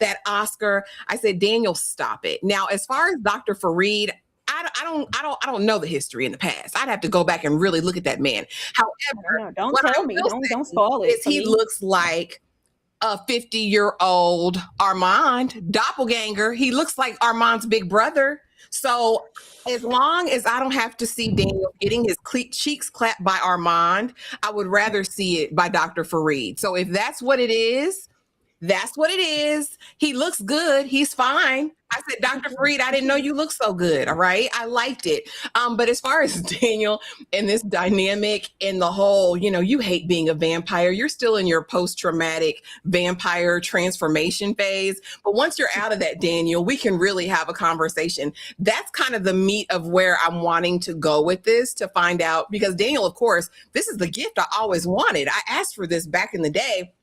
That Oscar. I said, Daniel, stop it. Now, as far as Dr. Reid, I don't know the history in the past. I'd have to go back and really look at that man. However, don't tell me. Don't spoil it. He looks like a 50-year-old Armand doppelganger. He looks like Armand's big brother. So as long as I don't have to see Daniel getting his cheeks clapped by Armand, I would rather see it by Dr. Reid. So if that's what it is, that's what it is. He looks good. He's fine. I said, Dr. Reid, I didn't know you looked so good. All right. I liked it. But as far as Daniel and this dynamic and the whole, you hate being a vampire. You're still in your post-traumatic vampire transformation phase. But once you're out of that, Daniel, we can really have a conversation. That's kind of the meat of where I'm wanting to go with this, to find out, because Daniel, of course, this is the gift I always wanted. I asked for this back in the day.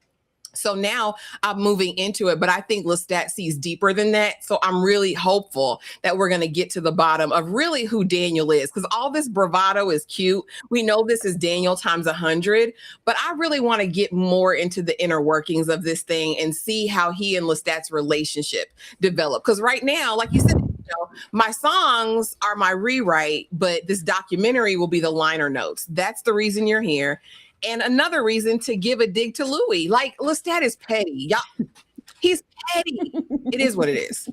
So now I'm moving into it, but I think Lestat sees deeper than that. So I'm really hopeful that we're going to get to the bottom of really who Daniel is, because all this bravado is cute. We know this is Daniel times 100, but I really want to get more into the inner workings of this thing and see how he and Lestat's relationship develop. Because right now, like you said, my songs are my rewrite, but this documentary will be the liner notes. That's the reason you're here. And another reason to give a dig to Louis. Like, Lestat is petty. Y'all, he's petty. It is what it is.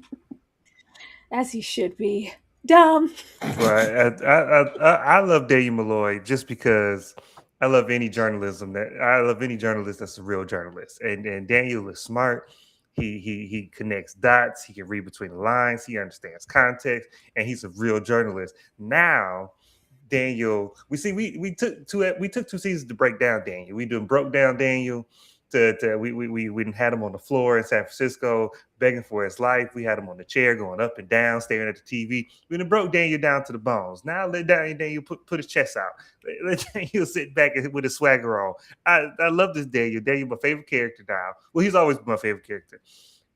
As he should be. Dumb. Right. I love Daniel Malloy just because I love any journalist that's a real journalist. And Daniel is smart. He connects dots. He can read between the lines. He understands context, and he's a real journalist. Now, Daniel, we took 2 seasons to break down Daniel. We broke down Daniel. We had him on the floor in San Francisco begging for his life. We had him on the chair going up and down, staring at the TV. We done broke Daniel down to the bones. Now let Daniel put his chest out. Let Daniel sit back with his swagger on. I love this Daniel. Daniel, my favorite character now. Well, he's always been my favorite character.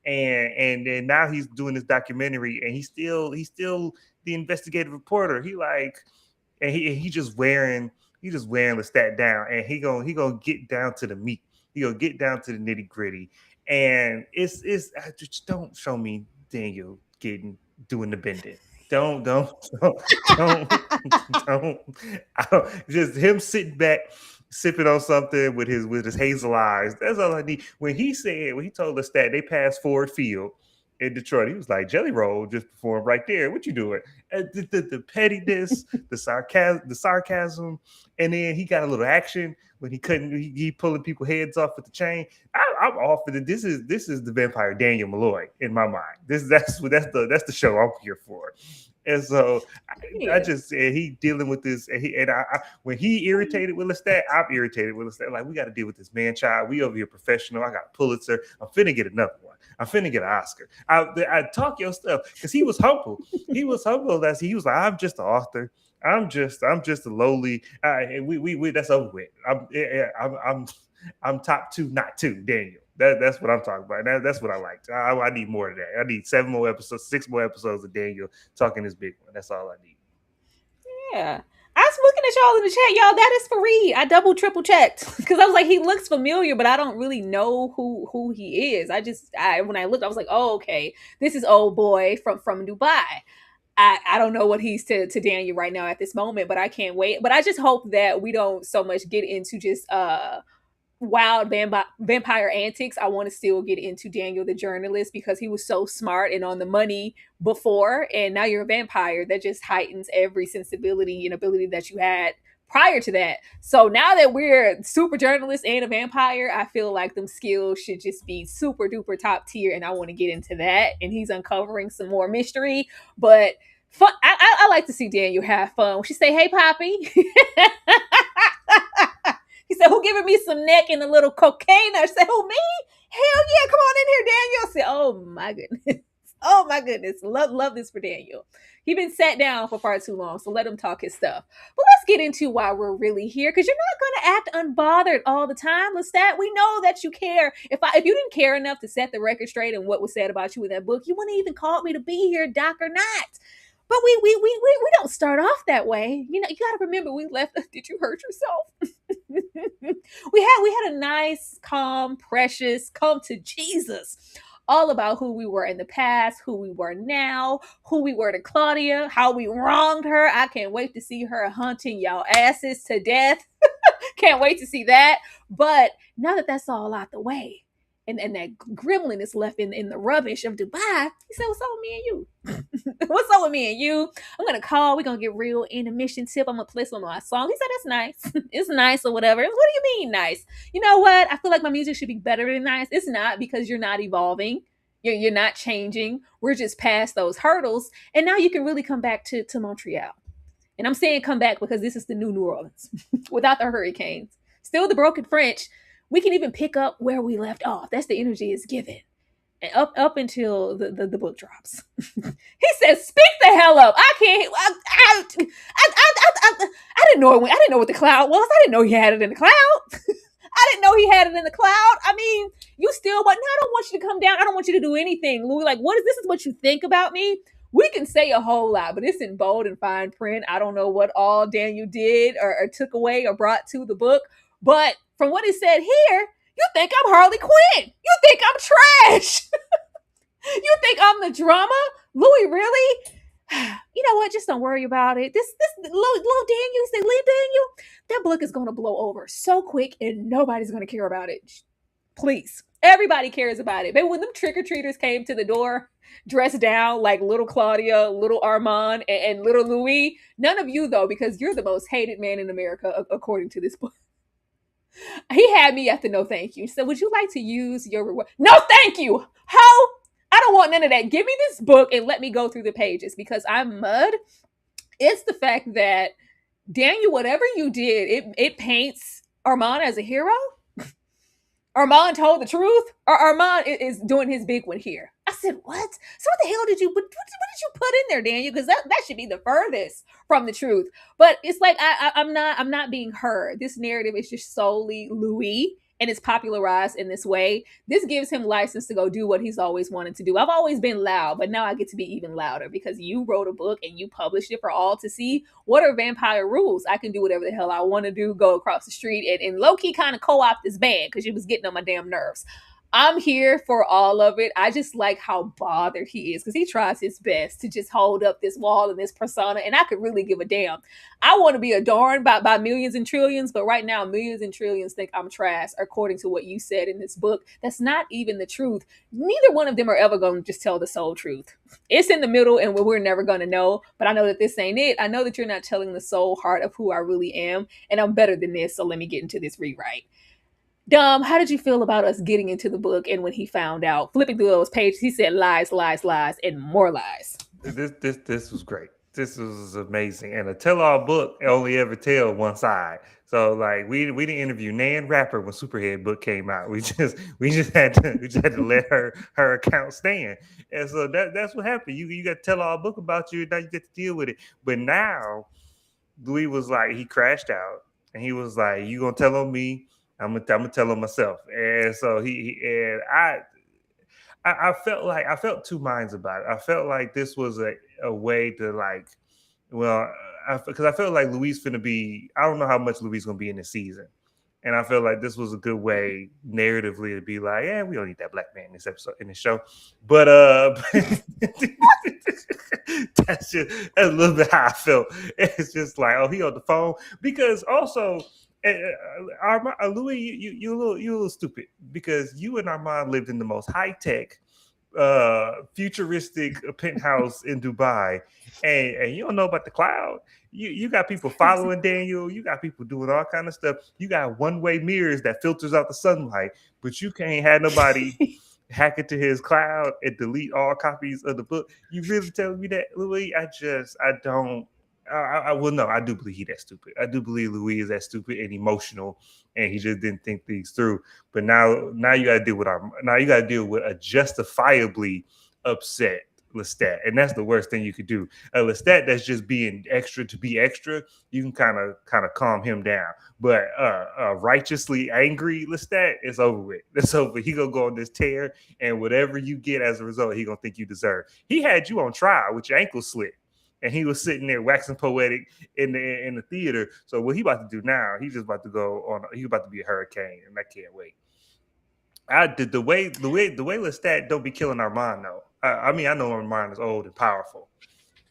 And then now he's doing this documentary, and he's still the investigative reporter. He just wearing Lestat down, and he gonna get down to the meat. He gonna get down to the nitty gritty, and it's just don't show me Daniel doing the bending. Don't just him sitting back sipping on something with his hazel eyes. That's all I need. When he told Lestat they passed Ford Field in Detroit, he was like, Jelly Roll just performed right there. What you doing? The pettiness, the sarcasm, and then he got a little action when he pulling people's heads off with the chain. I'm off for it. This is the Vampire Daniel Malloy in my mind. That's the show I'm here for. And so he dealing with this, and when he irritated with Lestat, I'm irritated with Lestat. Like, we got to deal with this man child. We over here professional. I got a Pulitzer. I'm finna get another one. I'm finna get an Oscar. I talk your stuff because he was humble. He was humble. He was like, I'm just an author. I'm just a lowly. We that's over with. I'm top 2, not 2, Daniel. That's what I'm talking about. That's what I liked. I need more of that. I need 7 more episodes, 6 more episodes of Daniel talking this big one. That's all I need. Yeah. I was looking at y'all in the chat, y'all. That is for Reid. I double, triple checked because I was like, he looks familiar, but I don't really know who he is. When I looked, I was like, oh, okay, this is old boy from Dubai. I don't know what he's to Daniel right now at this moment, but I can't wait. But I just hope that we don't so much get into just wild vampire antics. I want to still get into Daniel the journalist because he was so smart and on the money before, and now you're a vampire. That just heightens every sensibility and ability that you had prior to that. So now that we're super journalist and a vampire, I feel like them skills should just be super duper top tier, and I want to get into that. And he's uncovering some more mystery, but fun. I like to see Daniel have fun. When she say, "Hey, Poppy," he said, "Who giving me some neck and a little cocaine?" I said, "Who, me? Hell yeah, come on in here, Daniel." I said, "Oh my goodness." Oh my goodness. Love this for Daniel. He been sat down for far too long, so let him talk his stuff. But let's get into why we're really here, because you're not going to act unbothered all the time, Lestat. We know that you care. If you didn't care enough to set the record straight and what was said about you in that book, you wouldn't even call me to be here, Doc or not. But we don't start off that way. You know, you got to remember we left. Did you hurt yourself? we had a nice, calm, precious, come to Jesus, all about who we were in the past, who we were now, who we were to Claudia, how we wronged her. I can't wait to see her hunting y'all asses to death. Can't wait to see that. But now that that's all out the way, and that gremlin is left in the rubbish of Dubai, he said, "What's up with me and you? What's up with me and you? I'm gonna call. We're gonna get real intermission tip. I'm gonna play some of my song." He said, "That's nice. It's nice or whatever." What do you mean nice? You know what? I feel like my music should be better than nice. It's not, because you're not evolving. You're not changing. We're just past those hurdles, and now you can really come back to Montreal. And I'm saying come back because this is the new New Orleans without the hurricanes. Still the broken French. We can even pick up where we left off. That's the energy it's given. And up until the book drops. He says, "Speak the hell up." I can't. I didn't know it. I didn't know what the cloud was. I didn't know he had it in the cloud. I didn't know he had it in the cloud. I mean, you still, but no, I don't want you to come down. I don't want you to do anything, Louis. Like, this is what you think about me? We can say a whole lot, but it's in bold and fine print. I don't know what all Daniel did or took away or brought to the book, but from what it said here, you think I'm Harley Quinn. You think I'm trash. You think I'm the drama? Louis, really? You know what? Just don't worry about it. This little Daniel, say, "Little Daniel, that book is going to blow over so quick and nobody's going to care about it." Please. Everybody cares about it. But when them trick-or-treaters came to the door dressed down like little Claudia, little Armand, and little Louis, none of you, though, because you're the most hated man in America, according to this book. He had me at the no thank you. So would you like to use your reward? No thank you. How? I don't want none of that. Give me this book and let me go through the pages, because I'm mud. It's the fact that Daniel, whatever you did, it paints Armand as a hero. Armand told the truth, or Armand is doing his big one here. I said, what? So what the hell did you, what did you put in there, Daniel? Because that should be the furthest from the truth. But it's like, I'm not being heard. This narrative is just solely Louis, and it's popularized in this way. This gives him license to go do what he's always wanted to do. I've always been loud, but now I get to be even louder because you wrote a book and you published it for all to see. What are vampire rules? I can do whatever the hell I want to do, go across the street and low-key kind of co-opt this band because it was getting on my damn nerves. I'm here for all of it. I just like how bothered he is because he tries his best to just hold up this wall and this persona, and I could really give a damn. I want to be adorned by millions and trillions, but right now millions and trillions think I'm trash, according to what you said in this book. That's not even the truth. Neither one of them are ever going to just tell the sole truth. It's in the middle, and we're never going to know, but I know that this ain't it. I know that you're not telling the soul heart of who I really am, and I'm better than this, so let me get into this rewrite. Dom, how did you feel about us getting into the book, and when he found out, flipping through those pages, he said lies, lies, lies, and more lies? This was great. This was amazing. And a tell-all book only ever tell one side. So like we didn't interview Nan Rapper when Superhead book came out. We just had to let her account stand. And so that's what happened. You got to tell all book about you, now you get to deal with it. But now Louis was like, he crashed out and he was like, "You gonna tell on me? I'm gonna tell him myself. And so I felt two minds about it. I felt like this was a way to like, well, because I felt like Louise finna be. I don't know how much Louise gonna be in this season, and I felt like this was a good way narratively to be like, yeah, we don't need that black man in this episode in this show. But that's a little bit how I felt. It's just like, oh, he on the phone because also. Louis, you a little stupid because you and Armand lived in the most high tech, futuristic penthouse in Dubai, and you don't know about the cloud. You got people following Daniel. You got people doing all kind of stuff. You got one-way mirrors that filters out the sunlight, but you can't have nobody hack into his cloud and delete all copies of the book. You really telling me that, Louis? I don't. No, I do believe he's that stupid. I do believe Louis is that stupid and emotional, and he just didn't think things through. But now you got to deal with a justifiably upset Lestat, and that's the worst thing you could do. A Lestat that's just being extra to be extra, you can kind of calm him down. But righteously angry Lestat, it's over with. It's over. He gonna go on this tear, and whatever you get as a result, he gonna think you deserve. He had you on trial with your ankle slit. And he was sitting there waxing poetic in the theater. So what he about to do now? He's just about to go on. He's about to be a hurricane, and I can't wait. The way Lestat don't be killing Armand though. I mean, I know Armand is old and powerful,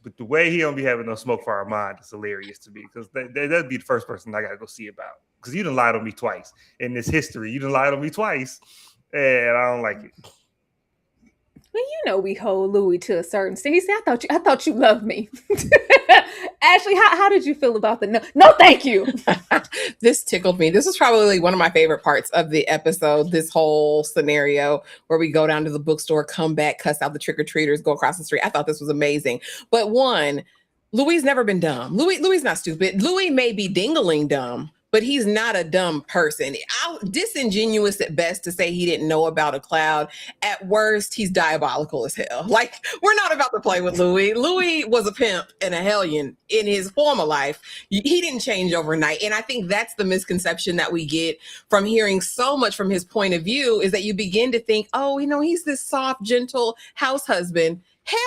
but the way he don't be having no smoke for Armand is hilarious to me because that'd be the first person I gotta go see about because you done lied on me twice in this history. You done lied on me twice, and I don't like it. Well, you know we hold Louis to a certain thing. He said, I thought you loved me. Ashley, how did you feel about the no, thank you. This tickled me. This is probably one of my favorite parts of the episode, this whole scenario where we go down to the bookstore, come back, cuss out the trick-or-treaters, go across the street. I thought this was amazing. But one, Louis never been dumb. Louis not stupid. Louis may be dingling dumb, but he's not a dumb person. Disingenuous at best to say he didn't know about a cloud. At worst, he's diabolical as hell. Like, we're not about to play with Louis. Louis was a pimp and a hellion in his former life. He didn't change overnight. And I think that's the misconception that we get from hearing so much from his point of view is that you begin to think, oh, he's this soft, gentle house husband. Hell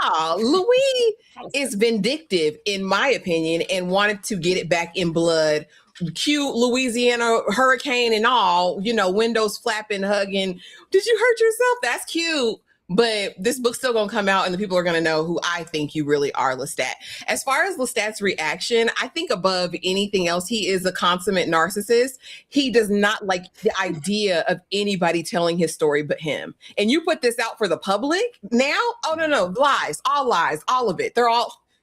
no. Louis is vindictive, in my opinion, and wanted to get it back in blood. Cute Louisiana hurricane and all, windows flapping, hugging. Did you hurt yourself? That's cute. But this book's still going to come out and the people are going to know who I think you really are, Lestat. As far as Lestat's reaction, I think above anything else, he is a consummate narcissist. He does not like the idea of anybody telling his story but him. And you put this out for the public now? Oh, no. Lies, all of it.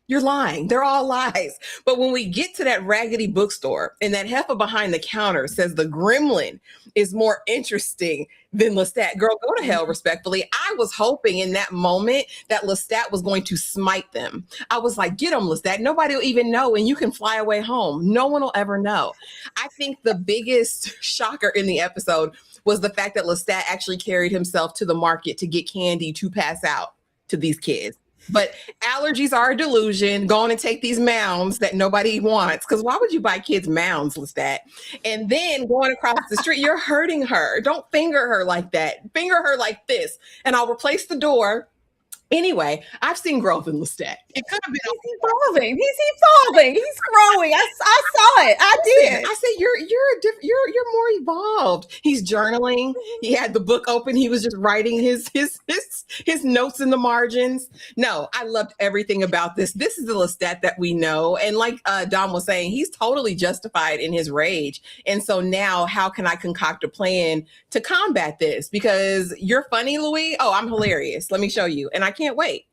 You're lying. They're all lies. But when we get to that raggedy bookstore and that heifer behind the counter says the gremlin is more interesting than Lestat, girl, go to hell, respectfully. I was hoping in that moment that Lestat was going to smite them. I was like, get them, Lestat. Nobody will even know, and you can fly away home. No one will ever know. I think the biggest shocker in the episode was the fact that Lestat actually carried himself to the market to get candy to pass out to these kids. But allergies are a delusion. Go on and take these mounds that nobody wants. Because why would you buy kids mounds, Lestat? And then going across the street, you're hurting her. Don't finger her like that. Finger her like this. And I'll replace the door. Anyway, I've seen growth in Lestat. It could have been evolving. He's evolving. He's growing. I saw it. I did. I said you're more evolved. He's journaling. He had the book open. He was just writing his notes in the margins. No, I loved everything about this. This is the Lestat that we know. And like Dom was saying, he's totally justified in his rage. And so now how can I concoct a plan to combat this? Because you're funny, Louis. Oh, I'm hilarious. Let me show you. And I can't wait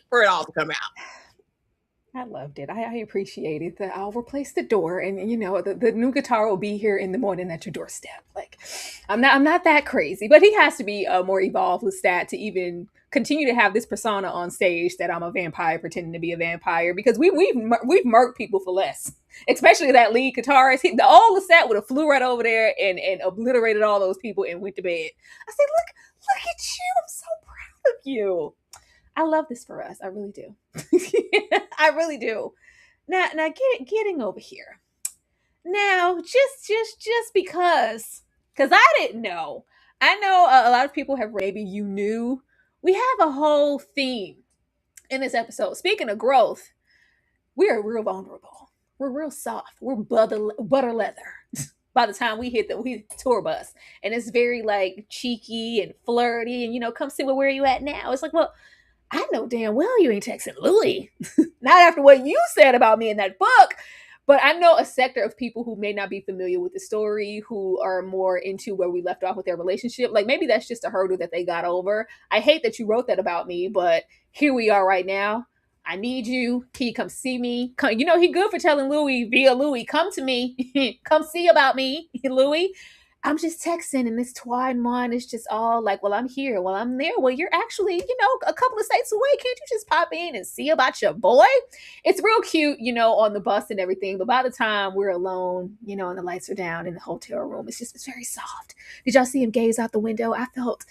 for it all to come out. I loved it. I appreciated that. I'll replace the door, and the new guitar will be here in the morning at your doorstep. Like, I'm not that crazy, but he has to be a more evolved Lestat to even continue to have this persona on stage that I'm a vampire pretending to be a vampire, because we've murked people for less, especially that lead guitarist. The old Lestat would have flew right over there and obliterated all those people and went to bed. I said, look at you. I'm so proud of you. I love this for us. I really do. I really do. Now getting over here. Now, just because I didn't know. I know a lot of people have maybe you knew. We have a whole theme in this episode. Speaking of growth, we are real vulnerable. We're real soft. We're butter leather. By the time we hit the tour bus, and it's very like cheeky and flirty, and come see where you at now. It's like, well, I know damn well you ain't texting Louis. Not after what you said about me in that book. But I know a sector of people who may not be familiar with the story, who are more into where we left off with their relationship. Like maybe that's just a hurdle that they got over. I hate that you wrote that about me, but here we are right now. I need you. Can you come see me? Come, he good for telling Louis via Louis, come to me, come see about me, Louis. I'm just texting and this twine one is just all like, well, I'm here. Well, I'm there. Well, you're actually, a couple of states away. Can't you just pop in and see about your boy? It's real cute, on the bus and everything. But by the time we're alone, and the lights are down in the hotel room, it's very soft. Did y'all see him gaze out the window? I felt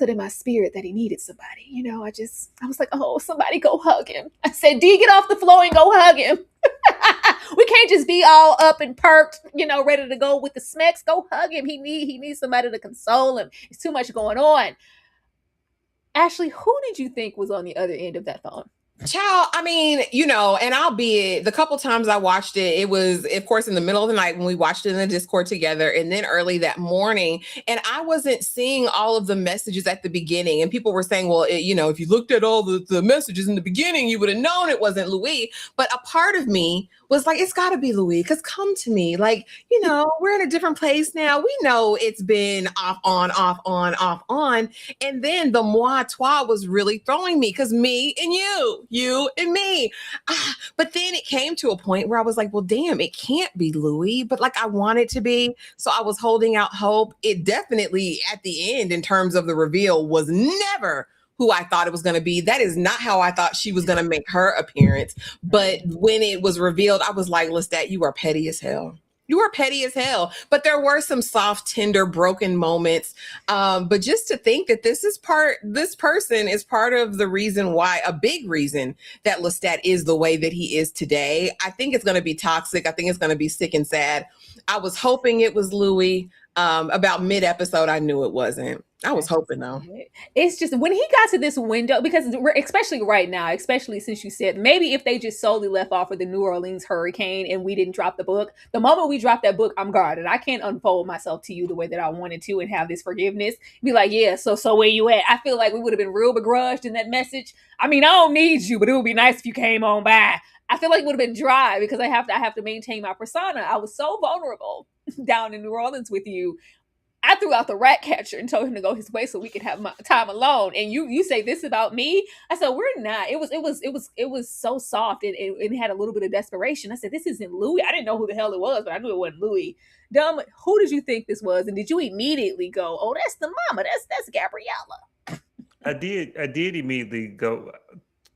it in my spirit that he needed somebody. I was like, oh, somebody go hug him. I said, D, get off the floor and go hug him. We can't just be all up and perked, ready to go with the smacks. Go hug him. He needs somebody to console him. It's too much going on. Ashley, who did you think was on the other end of that phone? Child, I mean, and albeit the couple times I watched it was, of course, in the middle of the night when we watched it in the Discord together, and then early that morning. And I wasn't seeing all of the messages at the beginning. And people were saying, well, if you looked at all the messages in the beginning, you would have known it wasn't Louis. But a part of me was like, it's got to be Louis, because come to me. Like, we're in a different place now. We know it's been off, on, off, on, off, on. And then the moi toi was really throwing me, because me and you and me. But then it came to a point where I was like, well, damn, it can't be Louis, but like I want it to be. So I was holding out hope. It definitely at the end, in terms of the reveal, was never who I thought it was going to be. That is not how I thought she was going to make her appearance. But when it was revealed, I was like, Lestat, you are petty as hell. You are petty as hell. But there were some soft, tender, broken moments. But just to think that this person is part of the reason why, a big reason that Lestat is the way that he is today. I think it's going to be toxic. I think it's going to be sick and sad. I was hoping it was Louis. About mid-episode, I knew it wasn't. I was hoping though. It's just when he got to this window, because especially right now, especially since you said maybe if they just solely left off with the New Orleans hurricane and we didn't drop the book, the moment we dropped that book, I'm guarded. I can't unfold myself to you the way that I wanted to and have this forgiveness. Be like, yeah, so where you at? I feel like we would have been real begrudged in that message. I mean, I don't need you, but it would be nice if you came on by. I feel like it would have been dry because I have to maintain my persona. I was so vulnerable down in New Orleans with you. I threw out the rat catcher and told him to go his way so we could have my time alone. And you say this about me? I said, we're not. It was so soft and it had a little bit of desperation. I said, this isn't Louis. I didn't know who the hell it was, but I knew it wasn't Louis. Dumb. Who did you think this was? And did you immediately go, oh, that's the mama. That's Gabriella? I did immediately go.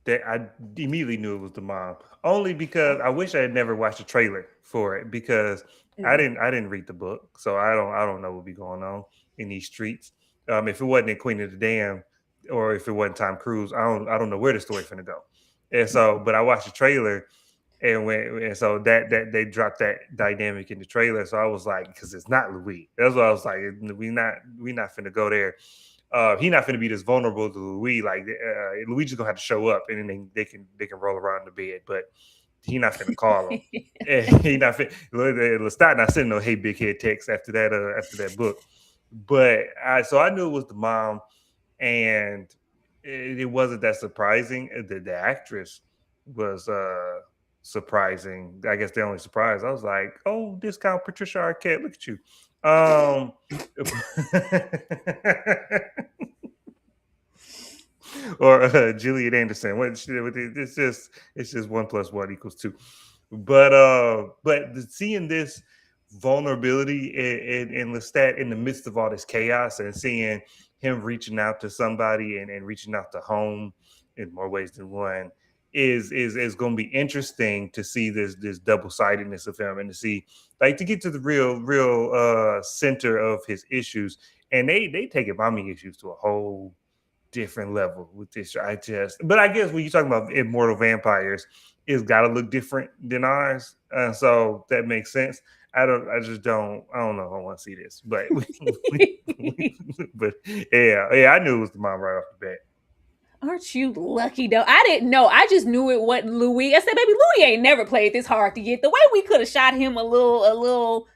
That I immediately knew it was the mom, only because I wish I had never watched a trailer for it, because I didn't read the book, so I don't know what be going on in these streets. If it wasn't in Queen of the Dam, or if it wasn't Tom Cruise, I don't know where the story finna go. And so, but I watched the trailer, and so that they dropped that dynamic in the trailer. So I was like, because it's not Louis. That's what I was like. We not finna go there. He not finna be this vulnerable to Louis. Like Louis just gonna have to show up, and then they can roll around the bed, but he not finna call him. He not finna. Lestat not sending no "Hey big head" text after that book. But I knew it was the mom, and it wasn't that surprising. The actress was surprising. I guess the only surprise. I was like, oh, discount Patricia Arquette. Look at you. Or Gillian Anderson. It's just 1 + 1 = 2. But seeing this vulnerability in Lestat in the midst of all this chaos, and seeing him reaching out to somebody and reaching out to home in more ways than one is going to be interesting to see this double-sidedness of him, and to see, like, to get to the real center of his issues. And they take mommy issues to a whole different level with this. But I guess when you're talking about immortal vampires, it's got to look different than ours. So that makes sense. I don't know if I want to see this, but but yeah, I knew it was the mom right off the bat. Aren't you lucky though? I didn't know. I just knew it wasn't Louis. I said, baby, Louis ain't never played this hard to get. The way we could have shot him a little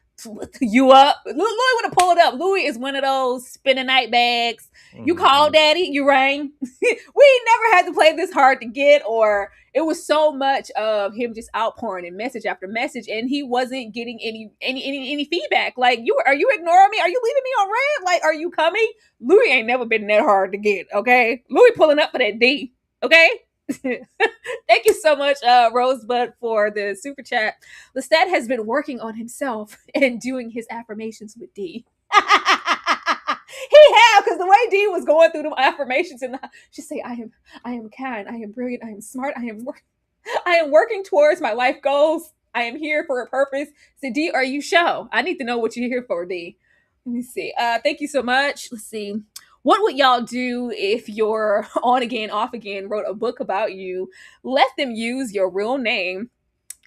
you up. Louis would have pulled up. Louis is one of those spinning night bags. You call daddy, you rang. We never had to play this hard to get, or it was so much of him just outpouring in message after message, and he wasn't getting any feedback. Like, are you ignoring me? Are you leaving me on red? Like, are you coming? Louis ain't never been that hard to get, okay? Louis pulling up for that D, okay? Thank you so much, Rosebud, for the super chat. Lestat has been working on himself and doing his affirmations with D. He have, because the way D was going through the affirmations, and she say, I am kind, I am brilliant, I am smart, I am working towards my life goals. I am here for a purpose. So D, are you sure? I need to know what you're here for, D. Let me see. Thank you so much. Let's see. What would y'all do if your on again, off again wrote a book about you, let them use your real name,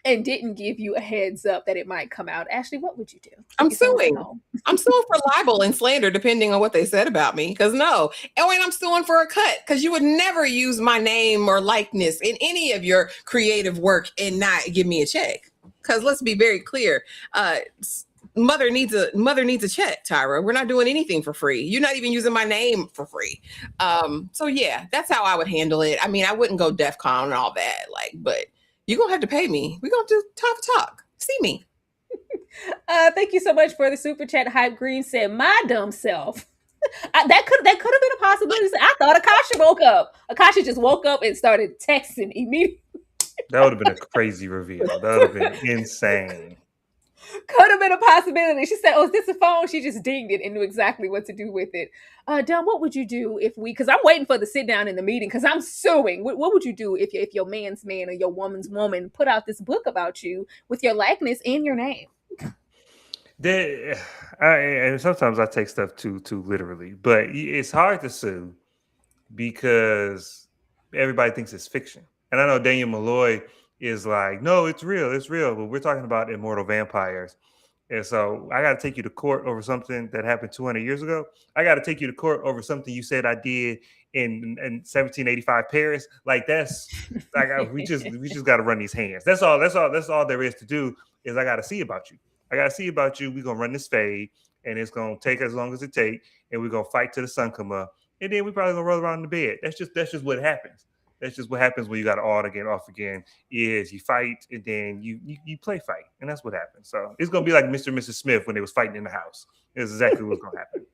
and didn't give you a heads up that it might come out? Ashley, what would you do? I'm suing. I'm suing for libel and slander, depending on what they said about me. Because no. And when I'm suing for a cut, because you would never use my name or likeness in any of your creative work and not give me a check. Because let's be very clear. Mother needs a check, Tyra. We're not doing anything for free. You're not even using my name for free. So yeah, that's how I would handle it. I mean, I wouldn't go DEFCON and all that, but you're gonna have to pay me. We're gonna do talk. See me. Thank you so much for the super chat. Hype Green said, my dumb self. That could have been a possibility. I thought Akasha woke up. Akasha just woke up and started texting immediately. That would have been a crazy reveal. That would have been insane. Could have been a possibility. She said, oh, is this a phone? She just dinged it and knew exactly what to do with it. Dom, what would you do if because I'm waiting for the sit down in the meeting because I'm suing. What would you do if your man's man or your woman's woman put out this book about you with your likeness and your name? And sometimes I take stuff too literally, but it's hard to sue because everybody thinks it's fiction. And I know Daniel Malloy is like, no, it's real, but we're talking about immortal vampires. And so I got to take you to court over something that happened 200 years ago. I got to take you to court over something you said I did in 1785 Paris. Like that's like we just got to run these hands. That's all there is to do is I got to see about you. I got to see about you. We're going to run this fade and it's going to take as long as it takes. And we're going to fight till the sun come up. And then we probably going to roll around in the bed. That's just what happens. That's just what happens when you got on again, off again, is you fight and then you play fight. And that's what happens. So it's going to be like Mr. and Mrs. Smith when they was fighting in the house. It's exactly what's going to happen.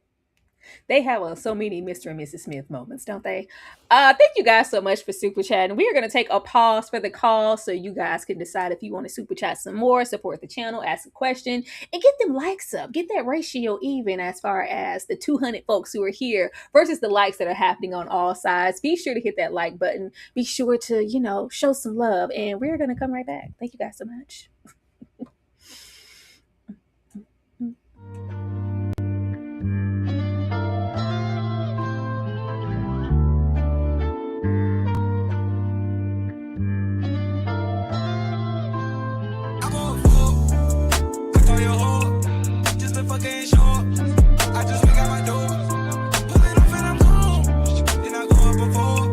They have so many Mr. and Mrs. Smith moments, don't they? Thank you guys so much for super chatting. We are going to take a pause for the call so you guys can decide if you want to super chat some more, support the channel, ask a question, and get them likes up. Get that ratio even as far as the 200 folks who are here versus the likes that are happening on all sides. Be sure to hit that like button. Be sure to, show some love. And we're going to come right back. Thank you guys so much. Fucking short. I just pick out my door. Pull it off and I'm home. Then I go up before.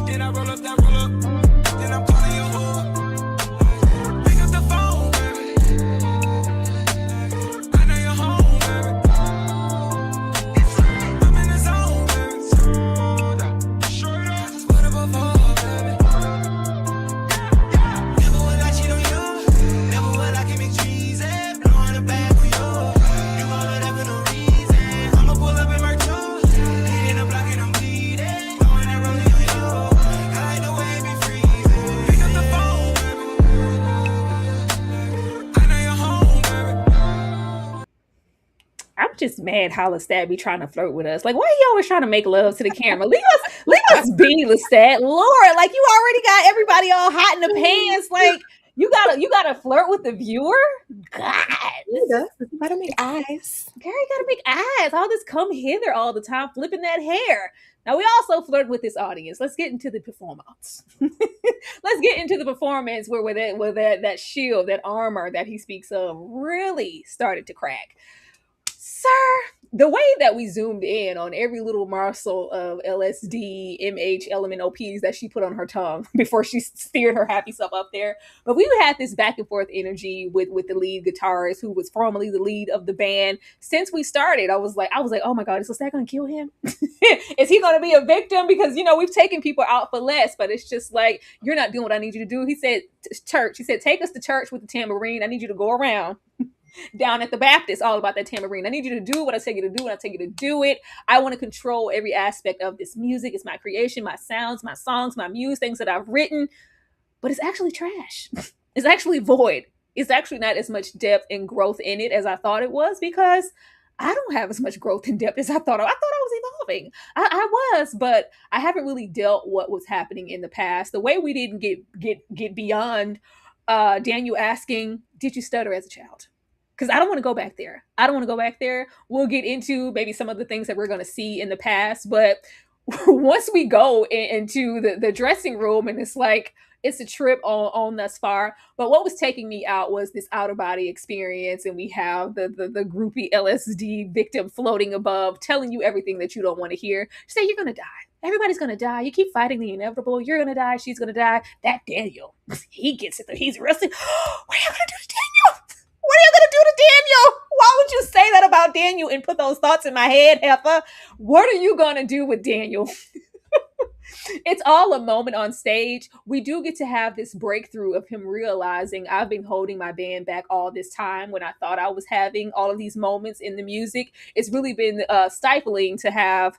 Then I roll up that roll up. Then I'm calling your whore. Pick up the phone, baby. I know you're home, baby. I'm in the zone, baby. Short up. Just put up before, baby. Never will I cheat on you. Never will I commit treason. Blowing the bag on you. I'm just mad how Lestat be trying to flirt with us. Like, why are you always trying to make love to the camera? Leave us be, Lestat. Lord, like you already got everybody all hot in the pants. Like, You gotta flirt with the viewer. God, You gotta make eyes. Gary gotta make eyes. All this come hither all the time, flipping that hair. Now we also flirt with this audience. Let's get into the performance. Let's get into the performance where that shield, that armor that he speaks of, really started to crack. Sir, the way that we zoomed in on every little morsel of LSD, MH, LMNOPs that she put on her tongue before she steered her happy self up there. But we had this back and forth energy with the lead guitarist, who was formerly the lead of the band. Since we started, I was like, oh my God, is Lestat gonna kill him? Is he gonna be a victim? Because, we've taken people out for less, but it's just like, you're not doing what I need you to do. He said, church. He said, take us to church with the tambourine. I need you to go around down at the Baptist all about that tambourine. I need you to do what I tell you to do, and I tell you to do it. I want to control every aspect of this music. It's my creation, my sounds, my songs, my muse, things that I've written. But it's actually trash. It's actually void. It's actually not as much depth and growth in it as I thought it was, because I don't have as much growth and depth as I thought. I thought I was evolving. I was, but I haven't really dealt what was happening in the past. The way we didn't get beyond Daniel asking, did you stutter as a child? Because I don't want to go back there. We'll get into maybe some of the things that we're going to see in the past. But once we go into the dressing room, and it's like, it's a trip on thus far. But what was taking me out was this out of body experience. And we have the groupie LSD victim floating above, telling you everything that you don't want to hear. Say, you're going to die. Everybody's going to die. You keep fighting the inevitable. You're going to die. She's going to die. That Daniel, he gets it. He's arrested. What are you going to do to Daniel? What are you going to do to Daniel? Why would you say that about Daniel and put those thoughts in my head, heifer? What are you going to do with Daniel? It's all a moment on stage. We do get to have this breakthrough of him realizing, I've been holding my band back all this time when I thought I was having all of these moments in the music. It's really been stifling to have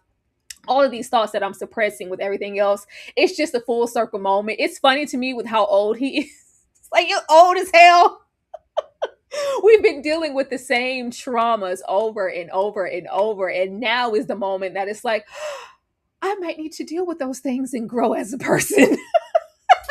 all of these thoughts that I'm suppressing with everything else. It's just a full circle moment. It's funny to me with how old he is. It's like, you're old as hell. We've been dealing with the same traumas over and over and over. And now is the moment that it's like, I might need to deal with those things and grow as a person.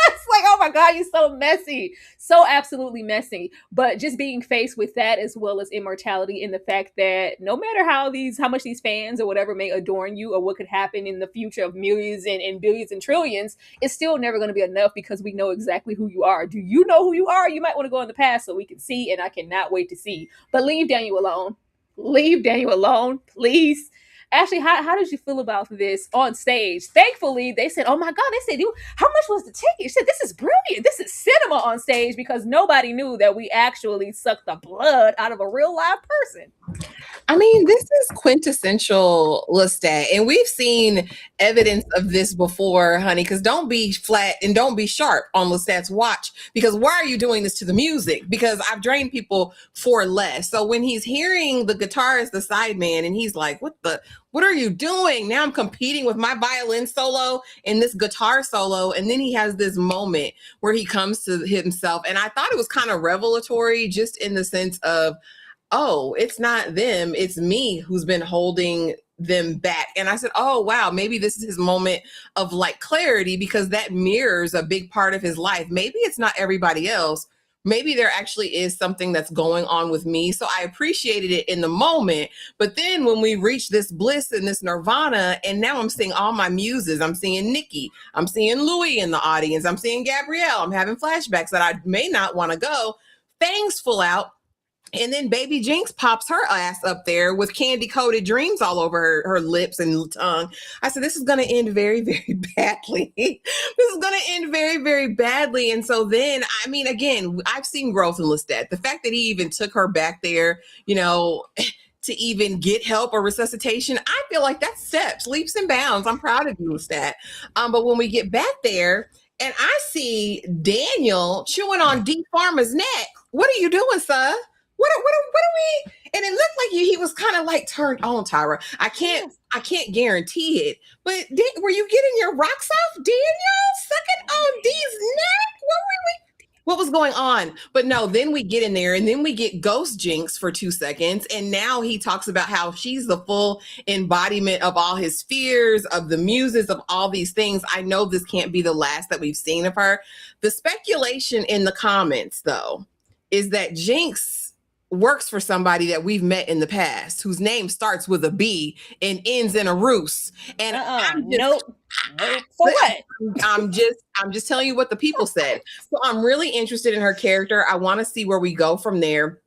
It's like, oh my God, you're so messy. So absolutely messy. But just being faced with that, as well as immortality, in the fact that no matter how much these fans or whatever may adorn you, or what could happen in the future of millions and billions and trillions, it's still never going to be enough, because we know exactly who you are. Do you know who you are? You might want to go in the past so we can see, and I cannot wait to see. But leave Daniel alone. Leave Daniel alone, please. Ashley, how did you feel about this on stage? Thankfully, they said, oh my God, they said, how much was the ticket? She said, this is brilliant. This is cinema on stage, because nobody knew that we actually sucked the blood out of a real live person. I mean, this is quintessential Lestat, and we've seen evidence of this before, honey, because don't be flat and don't be sharp on Lestat's watch, because why are you doing this to the music? Because I've drained people for less. So when he's hearing the guitarist, the sideman, and he's like, what are you doing? Now I'm competing with my violin solo and this guitar solo. And then he has this moment where he comes to himself. And I thought it was kind of revelatory, just in the sense of, oh, it's not them, it's me who's been holding them back. And I said, oh, wow, maybe this is his moment of like clarity, because that mirrors a big part of his life. Maybe it's not everybody else. Maybe there actually is something that's going on with me. So I appreciated it in the moment. But then when we reach this bliss and this nirvana, and now I'm seeing all my muses, I'm seeing Nikki, I'm seeing Louis in the audience, I'm seeing Gabrielle, I'm having flashbacks that I may not want to go. Fangs full out. And then Baby Jinx pops her ass up there with candy-coated dreams all over her lips and tongue. I said, this is going to end very, very badly. This is going to end very, very badly. And so then, I mean, again, I've seen growth in Lestat. The fact that he even took her back there, to even get help or resuscitation, I feel like that's steps, leaps and bounds. I'm proud of you, Lestat. But when we get back there, and I see Daniel chewing on D Pharma's neck, what are you doing, sir? What are we? And it looked like he was kind of like turned on, Tyra. I can't guarantee it. But were you getting your rocks off, Daniel? Sucking on D's neck? What were we? What was going on? But no, then we get in there and then we get Ghost Jinx for 2 seconds. And now he talks about how she's the full embodiment of all his fears, of the muses, of all these things. I know this can't be the last that we've seen of her. The speculation in the comments, though, is that Jinx works for somebody that we've met in the past whose name starts with a B and ends in a Roos. And I'm just, nope. For what? I'm just telling you what the people said. So I'm really interested in her character. I want to see where we go from there.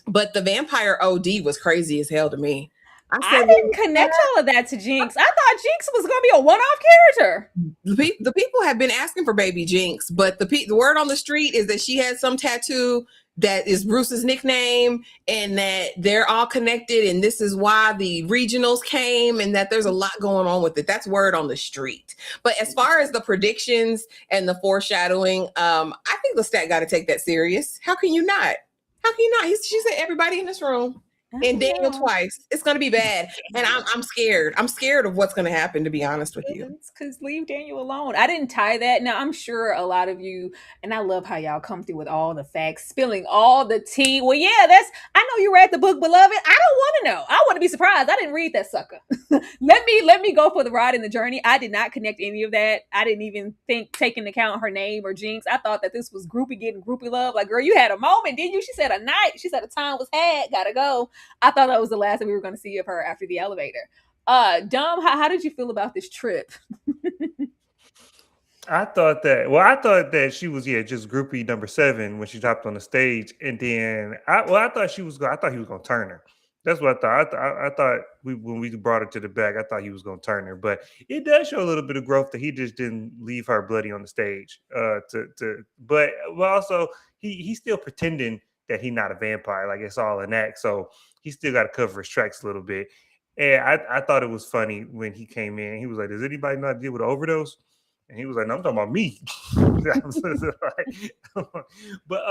But the vampire OD was crazy as hell to me. I didn't connect all of that to Jinx. I thought Jinx was going to be a one-off character. The people have been asking for baby Jinx, but the word on the street is that she had some tattoo that is Bruce's nickname, and that they're all connected, and this is why the regionals came, and that there's a lot going on with it. That's word on the street. But as far as the predictions and the foreshadowing, I think Lestat got to take that serious. How can you not? How can you not? She said everybody in this room. And Daniel twice. It's going to be bad. And I'm scared. I'm scared of what's going to happen, to be honest with you. Because leave Daniel alone. I didn't tie that. Now, I'm sure a lot of you, and I love how y'all come through with all the facts, spilling all the tea. Well, yeah, I know you read the book, beloved. I don't want to know. I want to be surprised. I didn't read that sucker. Let me go for the ride and the journey. I did not connect any of that. I didn't even take into account her name or Jinx. I thought that this was groupie getting groupie love. Like, girl, you had a moment, didn't you? She said a night. She said a time was had. Gotta go. I thought that was the last that we were going to see of her after the elevator. Dom, how did you feel about this trip? I thought that she was just groupie number 7 when she dropped on the stage, and then I thought he was going to turn her. That's what I thought. I thought when we brought her to the back, I thought he was going to turn her, but it does show a little bit of growth that he just didn't leave her bloody on the stage. But also he's still pretending that he's not a vampire, like it's all an act. So he still got to cover his tracks a little bit. And I thought it was funny when he came in. He was like, "Does anybody not deal with an overdose?" And he was like, "No, I'm talking about me." But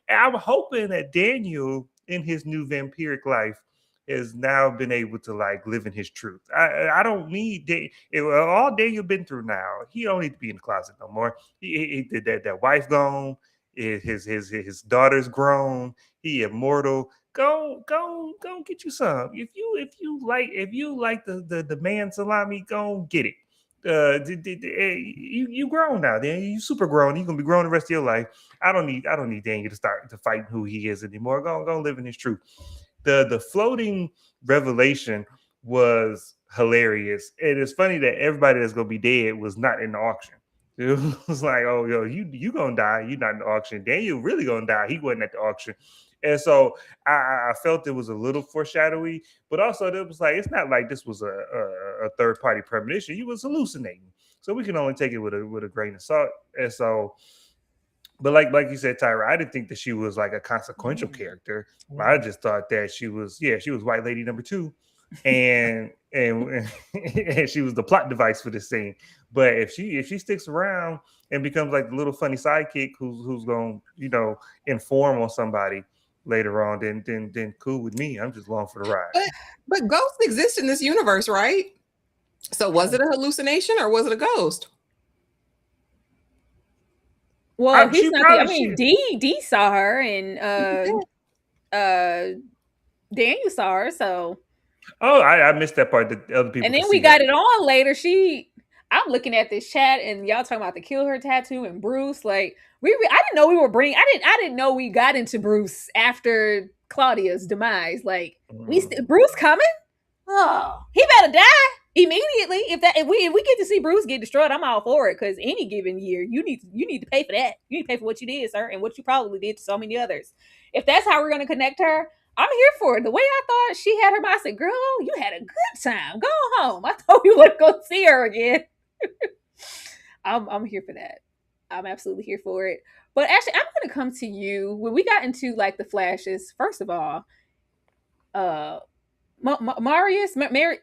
I'm hoping that Daniel, in his new vampiric life, has now been able to like live in his truth. I don't need all Daniel been through now. He don't need to be in the closet no more. He did that wife gone. His daughter's grown. He immortal. Go get you some. If you like the man salami, go get it. You grown now. Then you super grown. You're gonna be grown the rest of your life. I don't need Daniel to start to fight who he is anymore. Go live in his truth. The floating revelation was hilarious. And it's funny that everybody that's gonna be dead was not in the auction. It was like, oh, yo, you gonna die. You're not in the auction. Daniel really gonna die. He wasn't at the auction. And so I felt it was a little foreshadowy, but also it was like, it's not like this was a third party premonition. He was hallucinating. So we can only take it with a grain of salt. And so, but like you said, Tyra, I didn't think that she was like a consequential character. I just thought that she was white lady number 2. And and she was the plot device for this scene. But if she sticks around and becomes like the little funny sidekick who's going to inform on somebody later on, then cool with me. I'm just along for the ride. But ghosts exist in this universe, right? So was it a hallucination or was it a ghost? Well, he's not. I mean, D saw her, and Daniel saw her. So. Oh, I missed that part. That other people. And then we got it on later. I'm looking at this chat, and y'all talking about the kill her tattoo and Bruce. Like I didn't know we were I didn't know we got into Bruce after Claudia's demise. Like Bruce coming? Oh, he better die immediately. If we get to see Bruce get destroyed, I'm all for it. Because any given year, you need to pay for that. You need to pay for what you did, sir, and what you probably did to so many others. If that's how we're gonna connect her, I'm here for it. The way I thought she had her mind, I said, "Girl, you had a good time. Go home." I thought we would go see her again. I'm here for that. I'm absolutely here for it. But actually, I'm going to come to you when we got into like the flashes. First of all, Marius, Mary.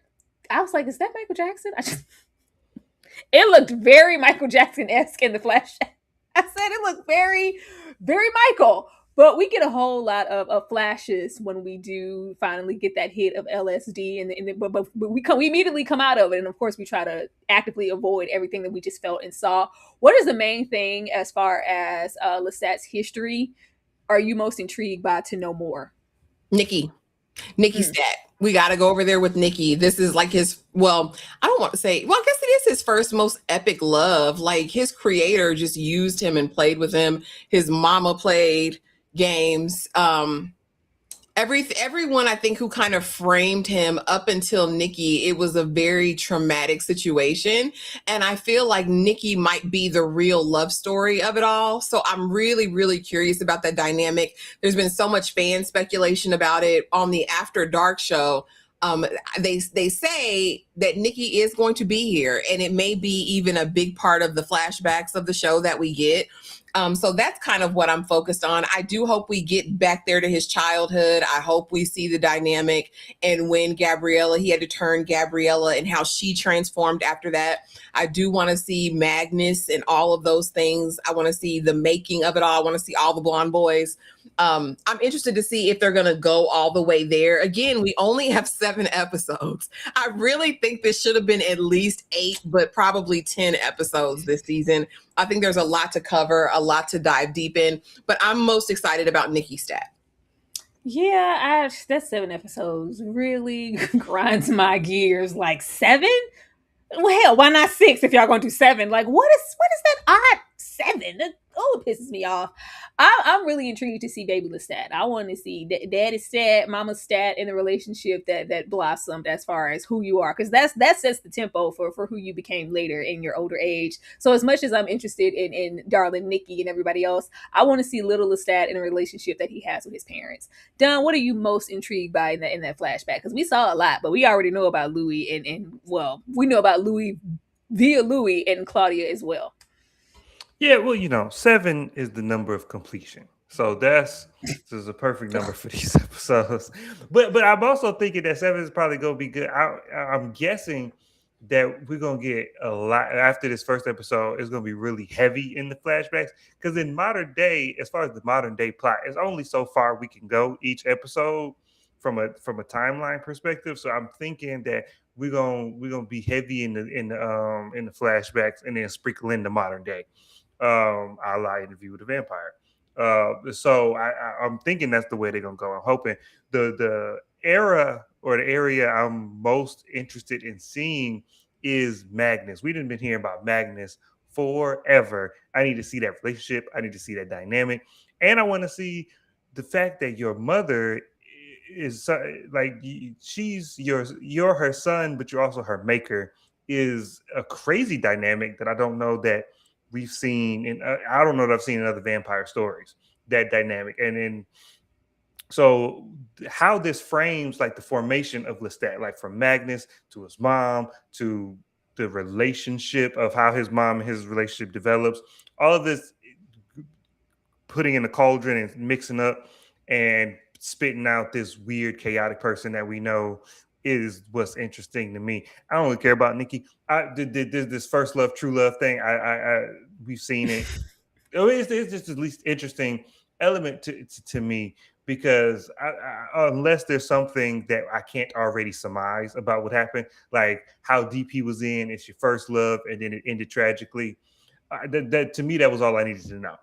I was like, "Is that Michael Jackson?" It looked very Michael Jackson-esque in the flash. I said it looked very, very Michael. But we get a whole lot of flashes when we do finally get that hit of LSD, but we immediately come out of it, and of course we try to actively avoid everything that we just felt and saw. What is the main thing as far as Lestat's history are you most intrigued by to know more? Nikki Mm. Stat. We got to go over there with Nikki. This is like his, well, I don't want to say, well, I guess it is his first most epic love. Like his creator just used him and played with him. His mama played games. Everyone I think who kind of framed him up until Nikki, it was a very traumatic situation. And I feel like Nikki might be the real love story of it all. So I'm really, really curious about that dynamic. There's been so much fan speculation about it on the After Dark show. They say that Nikki is going to be here, and it may be even a big part of the flashbacks of the show that we get. So that's kind of what I'm focused on. I do hope we get back there to his childhood. I hope we see the dynamic and when he had to turn Gabriella and how she transformed after that. I do want to see Magnus and all of those things. I want to see the making of it all. I want to see all the blonde boys. I'm interested to see if they're going to go all the way there. Again, we only have 7 episodes. I really think this should have been at least 8, but probably 10 episodes this season. I think there's a lot to cover, a lot to dive deep in, but I'm most excited about Nikki Stat. Yeah, that 7 episodes really grinds my gears. Like 7? Well, hell, why not 6 if y'all gonna do 7? Like, what is that odd 7? It pisses me off. I'm really intrigued to see Baby Lestat. I want to see Daddy Stat, Mama Stat in the relationship that blossomed as far as who you are, because that sets the tempo for who you became later in your older age. So as much as I'm interested in darling Nikki and everybody else, I want to see little Lestat in a relationship that he has with his parents. Don, what are you most intrigued by in that flashback? Because we saw a lot, but we already know about Louis and well, we know about Louis via Louis and Claudia as well. Yeah, well, 7 is the number of completion. So this is a perfect number for these episodes. But I'm also thinking that 7 is probably going to be good. I'm guessing that we're going to get a lot after this first episode. It's going to be really heavy in the flashbacks, because in modern day, as far as the modern day plot, it's only so far we can go each episode from a timeline perspective. So I'm thinking that we're gonna be heavy in the flashbacks and then sprinkle in the modern day, a la Interview with the Vampire. So I'm thinking that's the way they're gonna go. I'm hoping the era or the area I'm most interested in seeing is Magnus. We didn't been hearing about Magnus forever. I need to see that relationship. I need to see that dynamic, and I want to see the fact that your mother is like you're her son, but you're also her maker. Is a crazy dynamic that I don't know that we've seen in I don't know that I've seen in other vampire stories, that dynamic. And then so how this frames like the formation of Lestat, like from Magnus to his mom to the relationship of how his mom and his relationship develops, all of this putting in the cauldron and mixing up and spitting out this weird chaotic person that we know is what's interesting to me. I don't really care about Nikki. I did this first love, true love thing. We've seen it. It's just the least interesting element to me, because unless there's something that I can't already surmise about what happened, like how deep he was in, it's your first love and then it ended tragically. That to me, that was all I needed to know.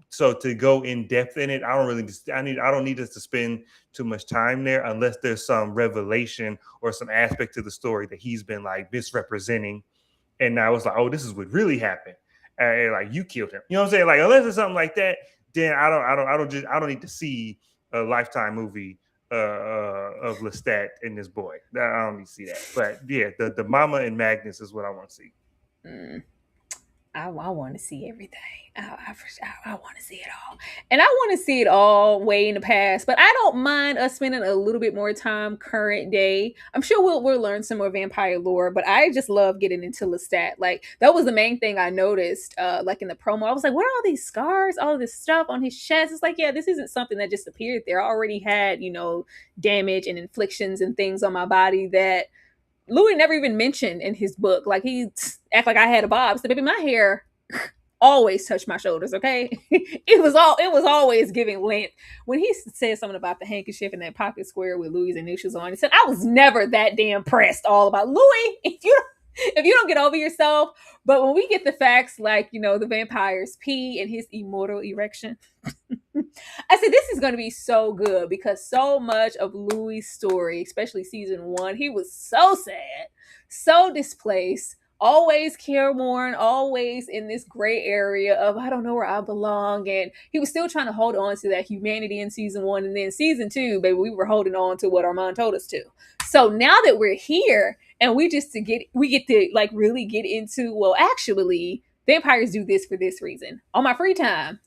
So to go in depth in it, I don't need us to spend too much time there unless there's some revelation or some aspect to the story that he's been like misrepresenting, and now it's like, oh, this is what really happened, and like you killed him. You know what I'm saying? Like unless it's something like that, then I don't need to see a Lifetime movie of Lestat and this boy. I don't need to see that. But yeah, the mama and Magnus is what I want to see. I want to see everything. I want to see it all. And I want to see it all way in the past, but I don't mind us spending a little bit more time current day. I'm sure we'll learn some more vampire lore, but I just love getting into Lestat. Like that was the main thing I noticed, like in the promo. I was like, what are all these scars, all this stuff on his chest? It's like, yeah, this isn't something that just appeared there. I already had, damage and inflictions and things on my body that Louis never even mentioned in his book. Like he act like I had a bob. So baby, my hair always touch my shoulders, okay? It was always giving length. When he said something about the handkerchief and that pocket square with Louis' initials on, he said, I was never that damn pressed all about Louis. If you don't get over yourself. But when we get the facts like, the vampire's pee and his immortal erection, I said, this is going to be so good because so much of Louis' story, especially season 1, he was so sad, so displaced, always careworn, always in this gray area of, I don't know where I belong. And he was still trying to hold on to that humanity in season 1. And then season 2, baby, we were holding on to what Armand told us to. So now that we're here and we get to like really get into, well, actually, vampires do this for this reason. On my free time,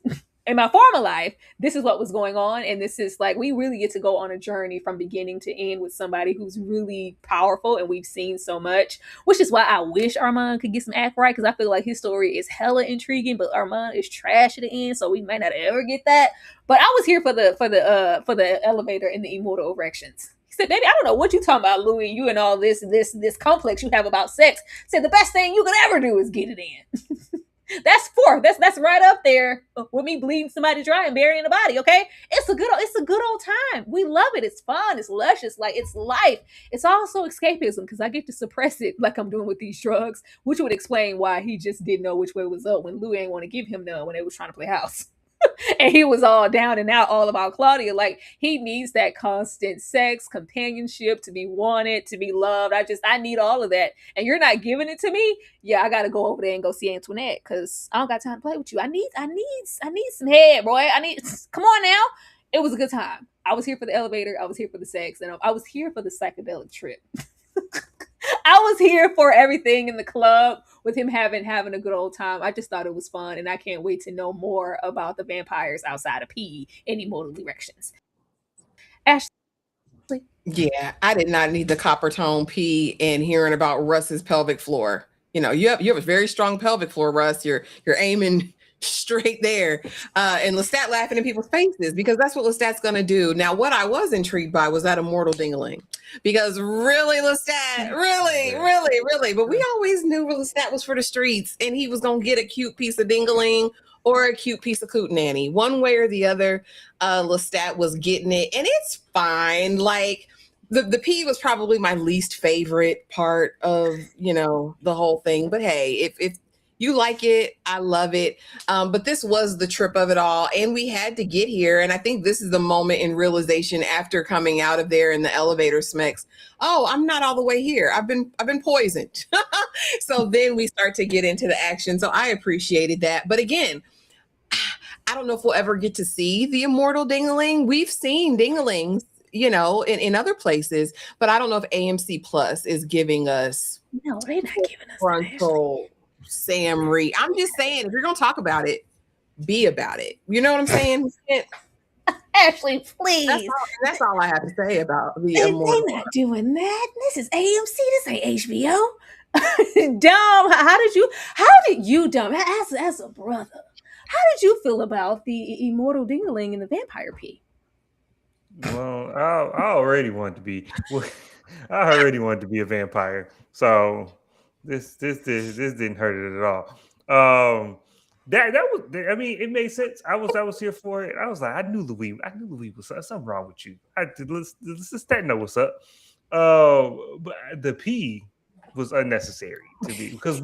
in my former life, this is what was going on. And this is like, we really get to go on a journey from beginning to end with somebody who's really powerful. And we've seen so much, which is why I wish Armand could get some act right. Cause I feel like his story is hella intriguing, but Armand is trash at the end. So we might not ever get that. But I was here for the elevator and the immortal erections. He said, baby, I don't know what you talking about, Louis, you and all this complex you have about sex. Said the best thing you could ever do is get it in. That's fourth. That's right up there with me bleeding somebody dry and burying a body. Okay, it's a good old time. We love it. It's fun. It's luscious. Like, it's life. It's also escapism because I get to suppress it like I'm doing with these drugs, which would explain why he just didn't know which way was up when Louis ain't want to give him none when they was trying to play house. And he was all down and out all about Claudia. Like, he needs that constant sex, companionship, to be wanted, to be loved. I need all of that. And you're not giving it to me. Yeah, I gotta go over there and go see Antoinette because I don't got time to play with you. I need some head, boy. Come on now. It was a good time. I was here for the elevator. I was here for the sex, and I was here for the psychedelic trip. I was here for everything in the club with him having a good old time. I just thought it was fun, and I can't wait to know more about the vampires outside of PE and immortal erections. Ashley. Yeah, I did not need the copper tone pee and hearing about Russ's pelvic floor. You have a very strong pelvic floor, Russ. You're aiming straight there. And Lestat laughing in people's faces because that's what Lestat's going to do. Now, what I was intrigued by was that immortal dingling. Because really, Lestat, really. But we always knew Lestat was for the streets and he was going to get a cute piece of dingling or a cute piece of cootenanny. One way or the other, Lestat was getting it. And it's fine. Like, the pee was probably my least favorite part of, the whole thing. But hey, if you like it, I love it. But this was the trip of it all. And we had to get here. And I think this is the moment in realization after coming out of there in the elevator smecks. Oh, I'm not all the way here. I've been poisoned. So then we start to get into the action. So I appreciated that. But again, I don't know if we'll ever get to see the immortal dingling. We've seen dinglings, in other places, but I don't know if AMC Plus is giving us. No, they're not giving us frontal Sam Reid. I'm just saying, if you're gonna talk about it, be about it. You know what I'm saying? Ashley, please. That's all I have to say about the They're not doing that. This is AMC. This ain't HBO. Dumb. How did you, Dumb, as a brother, how did you feel about the immortal dingling and the vampire pee? Well, I already wanted to be. I already wanted to be a vampire, so this didn't hurt it at all. That was. I mean, it made sense. I was here for it. I was like, I knew Louis was something wrong with you. Let's just know what's up. But the pee was unnecessary to me because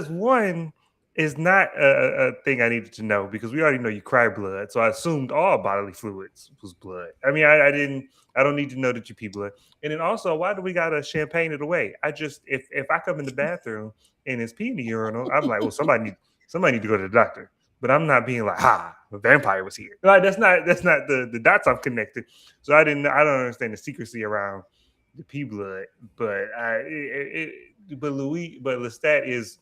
one is not a thing I needed to know because we already know you cry blood. So I assumed all bodily fluids was blood. I mean, I don't need to know that you pee blood. And then also, why do we gotta champagne it away? If I come in the bathroom and it's pee in the urinal, I'm like, well, somebody need to go to the doctor. But I'm not being like, the vampire was here. Like, that's not the dots I'm connected. So I don't understand the secrecy around the pee blood. But Lestat is.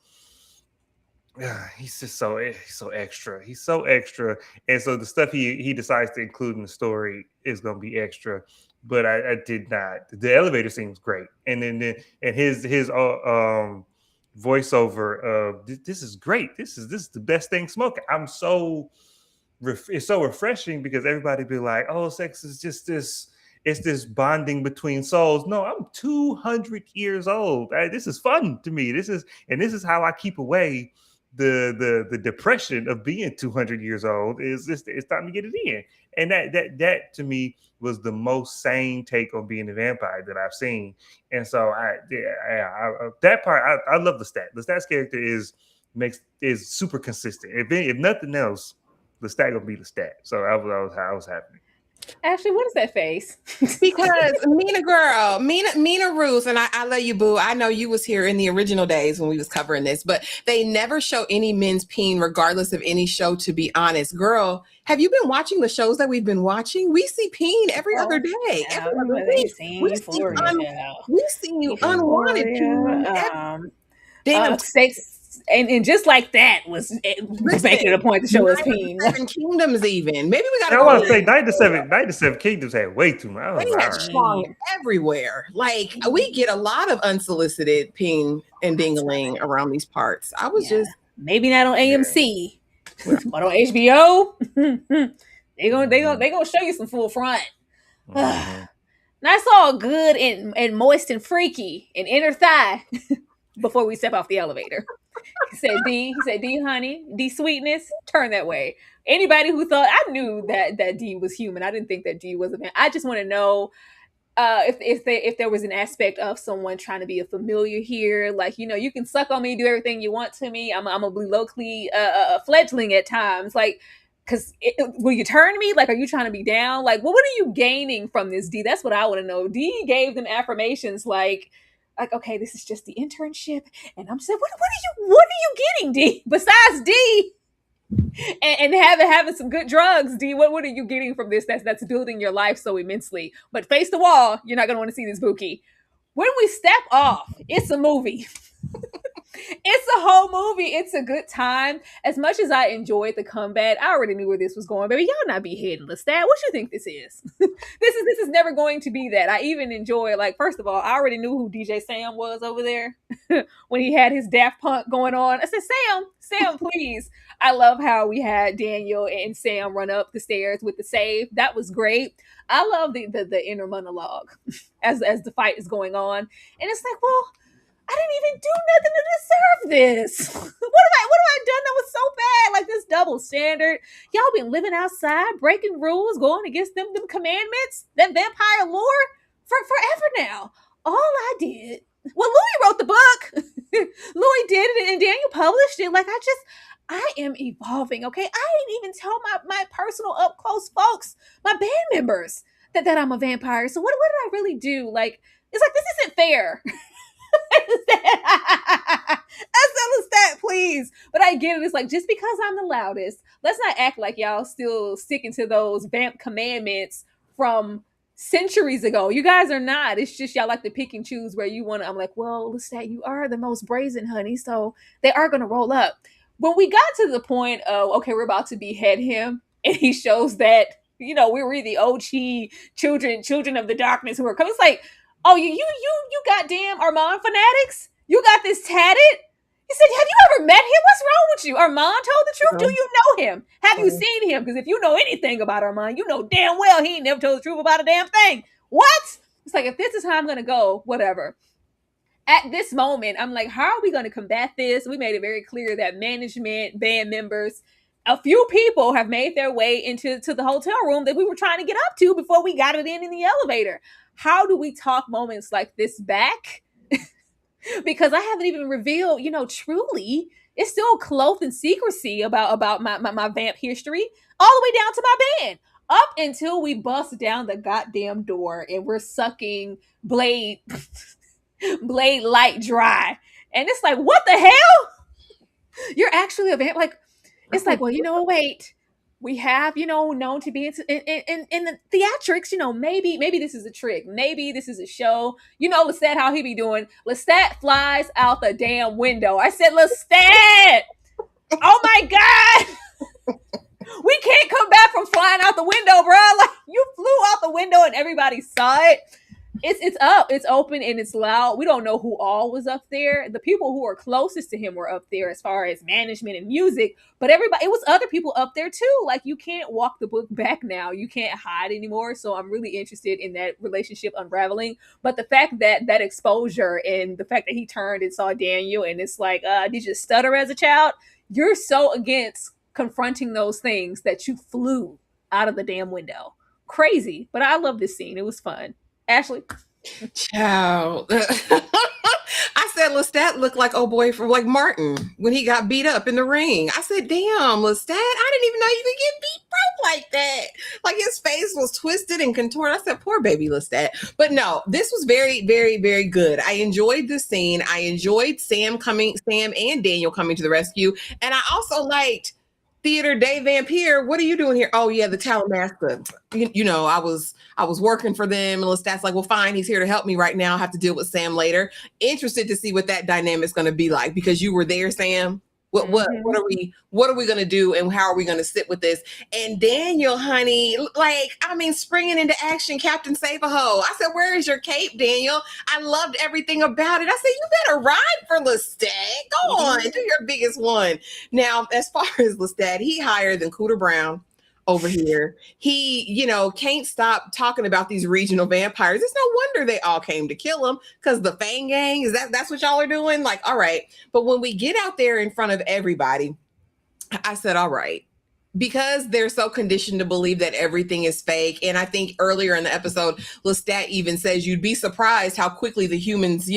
He's just so extra. He's so extra, and so the stuff he decides to include in the story is going to be extra. But I did not. The elevator scene was great, and then his voiceover of this is great. This is the best thing smoking. It's so refreshing because everybody be like, oh, sex is just this. it's this bonding between souls. No, I'm 200 years old. This is fun to me. This is how I keep away the depression of being 200 years old. Is just it's time to get it in. And that to me was the most sane take on being a vampire that I've seen. And so that part I love Lestat. Lestat's character is super consistent. If nothing else, Lestat gonna be Lestat. So I was happy. Ashley, what is that face? Because Mina Ruth, and I love you, boo. I know you was here in the original days when we was covering this, but they never show any men's peen, regardless of any show, to be honest. Girl, have you been watching the shows that we've been watching? We see peen every other day. Every other week. We see you unwanted peen. And just like that was making it a point to show us peen. 7 Kingdoms, even. Maybe we got. I want to say 97 Kingdoms had way too much. They had schlong everywhere. Like we get a lot of unsolicited peen and dingling around these parts. I was just maybe not on AMC, but on HBO, they gonna show you some full front. And I saw good and moist and freaky and inner thigh before we step off the elevator. He said, D, honey, D, sweetness, turn that way. Anybody who thought, I knew that D was human. I didn't think that D was a man. I just want to know if there was an aspect of someone trying to be a familiar here. Like, you can suck on me, do everything you want to me. I'm a locally fledgling at times. Like, because will you turn me? Like, are you trying to be down? Like, what are you gaining from this, D? That's what I want to know. D gave them affirmations like, okay, this is just the internship, and I'm saying, what are you getting, D? Besides D, and having some good drugs, D. What are you getting from this? That's building your life so immensely. But face the wall, you're not gonna want to see this Buki. When we step off, it's a movie. It's a whole movie. It's a good time. As much as I enjoyed the combat, I already knew where this was going, baby. Y'all not be hitting Lestat. What you think this is? This is never going to be that. I even enjoy, like, first of all, I already knew who DJ Sam was over there when he had his Daft Punk going on. I said, Sam, please. I love how we had Daniel and Sam run up the stairs with the save. That was great. I love the inner monologue as the fight is going on. And it's like, well, I didn't even do nothing to deserve this. What have I done that was so bad? Like this double standard. Y'all been living outside, breaking rules, going against them commandments, that vampire lore for forever now. All I did, well, Louis wrote the book. Louis did it and Daniel published it. Like I am evolving, okay? I didn't even tell my personal up close folks, my band members, that I'm a vampire. So what did I really do? Like, it's like, this isn't fair. I said Lestat, please. But I get it. It's like, just because I'm the loudest, let's not act like y'all still sticking to those vamp commandments from centuries ago. You guys are not. It's just y'all like to pick and choose where you want to. I'm like, well, Lestat, you are the most brazen, honey. So they are going to roll up. When we got to the point of, okay, we're about to behead him, and he shows that, we're the OG children of the darkness who are coming. It's like, oh, you goddamn Armand fanatics? You got this tatted? He said, have you ever met him? What's wrong with you? Armand told the truth? Do you know him? Have you seen him? Because if you know anything about Armand, you know damn well he ain't never told the truth about a damn thing. What? It's like, if this is how I'm going to go, whatever. At this moment, I'm like, how are we going to combat this? We made it very clear that management, band members, a few people have made their way into the hotel room that we were trying to get up to before we got it in the elevator. How do we talk moments like this back? Because I haven't even revealed, truly, it's still clothed in secrecy about my vamp history, all the way down to my band. Up until we bust down the goddamn door and we're sucking blade light dry. And it's like, what the hell? You're actually a vamp? Like, it's like, well, wait. We have, known to be in the theatrics, maybe this is a trick. Maybe this is a show. Lestat, how he be doing. Lestat flies out the damn window. I said, Lestat! Oh my God! We can't come back from flying out the window, bro. Like, you flew out the window and everybody saw it. It's up, it's open, and it's loud. We don't know who all was up there. The people who are closest to him were up there as far as management and music, but everybody, it was other people up there too. Like, you can't walk the book back now. You can't hide anymore. So I'm really interested in that relationship unraveling. But the fact that that exposure and the fact that he turned and saw Daniel and it's like, did you stutter as a child? You're so against confronting those things that you flew out of the damn window. Crazy. But I love this scene. It was fun. Ashley? Child. I said Lestat looked like old boy from like Martin when he got beat up in the ring. I said, damn, Lestat, I didn't even know you could get beat broke like that. Like, his face was twisted and contorted. I said, poor baby Lestat. But no, this was very, very, very good. I enjoyed this scene. I enjoyed Sam and Daniel coming to the rescue. And I also liked Theater Day Vampire. What are you doing here? Oh yeah, the Talamasca. You know, I was working for them, and Lestat's like, well, fine, he's here to help me right now. I have to deal with Sam later. Interested to see what that dynamic's going to be like, because you were there, Sam. What are we gonna do, and how are we gonna sit with this? And Daniel, honey, like, I mean, springing into action, Captain Save-A-Ho. I said, where is your cape, Daniel? I loved everything about it. I said, you better ride for Lestat. Go on, do your biggest one. Now, as far as Lestat, he higher than Cooter Brown over here. He, can't stop talking about these regional vampires. It's no wonder they all came to kill him, because the Fang Gang, that's what y'all are doing? Like, all right. But when we get out there in front of everybody, I said, all right. Because they're so conditioned to believe that everything is fake. And I think earlier in the episode, Lestat even says you'd be surprised how quickly the humans,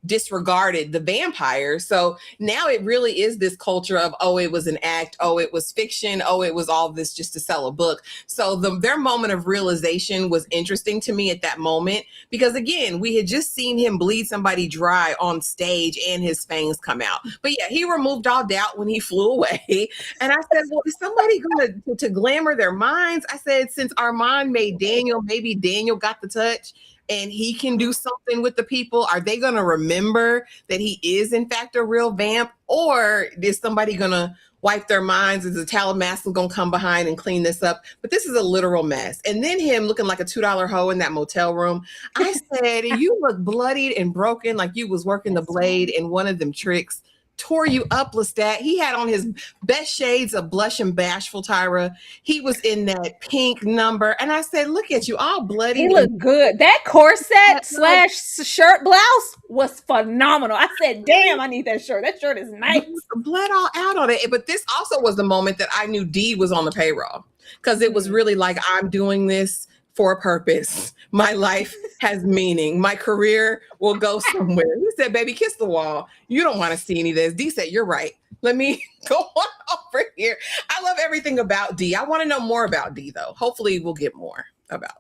disregarded the vampires. So now it really is this culture of, oh, it was an act. Oh, it was fiction. Oh, it was all this just to sell a book. So their moment of realization was interesting to me at that moment, because again, we had just seen him bleed somebody dry on stage and his fangs come out. But yeah, he removed all doubt when he flew away. And I said, well, is somebody going to glamour their minds? I said, since Armand made Daniel, maybe Daniel got the touch and he can do something with the people. Are they going to remember that he is in fact a real vamp? Or is somebody going to wipe their minds? Is the Talamasca going to come behind and clean this up? But this is a literal mess. And then him looking like a $2 hoe in that motel room. I said, you look bloodied and broken, like you was working the blade in one of them tricks. Tore you up, Lestat. He had on his best shades of blush and bashful, Tyra. He was in that pink number. And I said, look at you, all bloody. He looked good. That corset / shirt blouse was phenomenal. I said, damn, I need that shirt. That shirt is nice. Blood all out on it. But this also was the moment that I knew Dee was on the payroll, because it was really like, I'm doing this for a purpose. My life has meaning. My career will go somewhere. He said, baby, kiss the wall. You don't want to see any of this. Dee said, you're right. Let me go on over here. I love everything about Dee. I want to know more about Dee, though. Hopefully we'll get more about.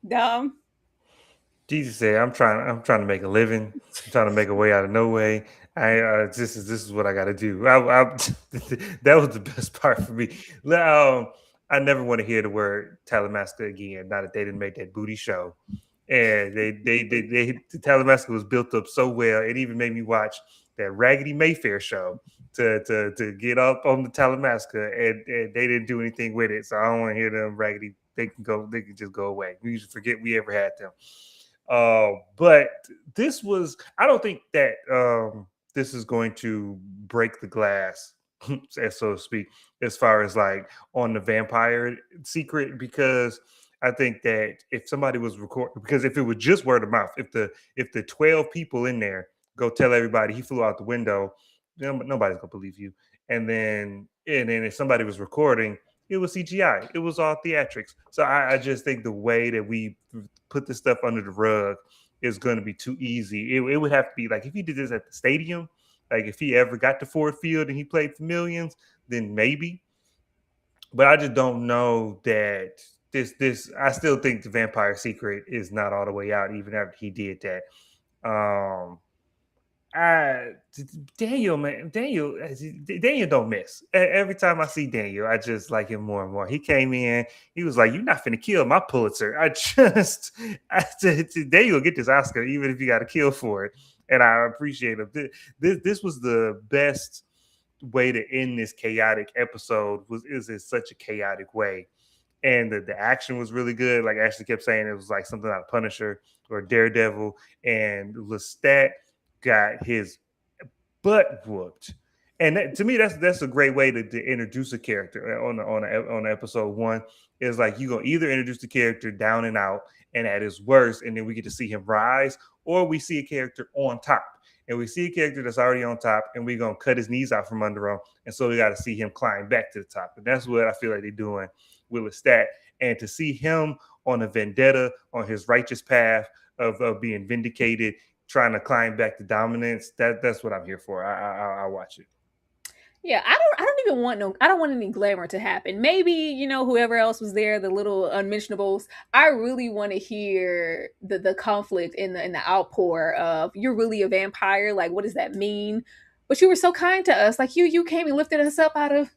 Dumb. Jesus said, I'm trying to make a living. I'm trying to make a way out of no way. This is what I got to do. That was the best part for me. I never want to hear the word Talamasca again. Now that they didn't make that booty show, and the Talamasca was built up so well. It even made me watch that Raggedy Mayfair show to get up on the Talamasca, and they didn't do anything with it. So I don't want to hear them raggedy. They can just go away. We just forget we ever had them. But this was. I don't think that this is going to break the glass, so to speak, as far as like on the vampire secret, because I think that if somebody was recording, because if it was just word of mouth, if the 12 people in there go tell everybody he flew out the window, nobody's gonna believe you. And then if somebody was recording, it was CGI, it was all theatrics. So I just think the way that we put this stuff under the rug is going to be too easy. It would have to be like if he did this at the stadium. Like if he ever got to Ford Field and he played for millions, then maybe. But I just don't know that this. I still think the vampire secret is not all the way out, even after he did that. Daniel don't miss. Every time I see Daniel, I just like him more and more. He came in, he was like, "You're not finna kill my Pulitzer." I said, Daniel get this Oscar, even if you got to kill for it. And I appreciate him. This was the best way to end this chaotic episode. Is in such a chaotic way, and the action was really good. Like Ashley kept saying, it was like something like Punisher or Daredevil, and Lestat got his butt whooped. And to me, that's a great way to introduce a character on episode one. Is like you gonna either introduce the character down and out and at his worst, and then we get to see him rise, or we see a character on top, and we see a character that's already on top, and we're gonna cut his knees out from under him, and so we got to see him climb back to the top, and that's what I feel like they're doing with Lestat. And to see him on a vendetta, on his righteous path of being vindicated, trying to climb back to dominance, that's what I'm here for. I'll watch it. Yeah, I don't want any glamour to happen. Maybe, whoever else was there, the little unmentionables. I really want to hear the conflict in the outpour of, you're really a vampire, like what does that mean? But you were so kind to us. Like you came and lifted us up out of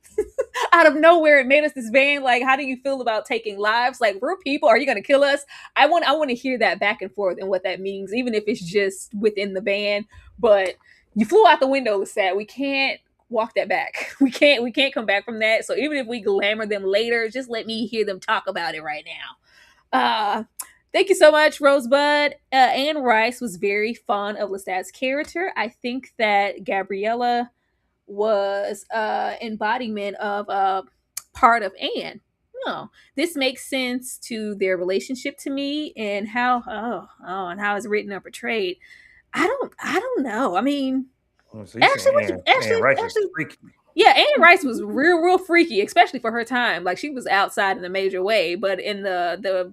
out of nowhere and made us this band. Like, how do you feel about taking lives? Like, we're people. Are you gonna kill us? I want to hear that back and forth and what that means, even if it's just within the band. But you flew out the window, Lestat. We can't walk that back. We can't come back from that. So even if we glamour them later, just let me hear them talk about it right now. Thank you so much, Rosebud. Anne Rice was very fond of Lestat's character. I think that Gabriella was embodiment of part of Anne. Oh, this makes sense to their relationship to me, and how and how it's written or portrayed. I don't know. I mean, So Ashley Rice is freaky. Yeah, Anne Rice was real freaky, especially for her time. Like, she was outside in a major way, but in the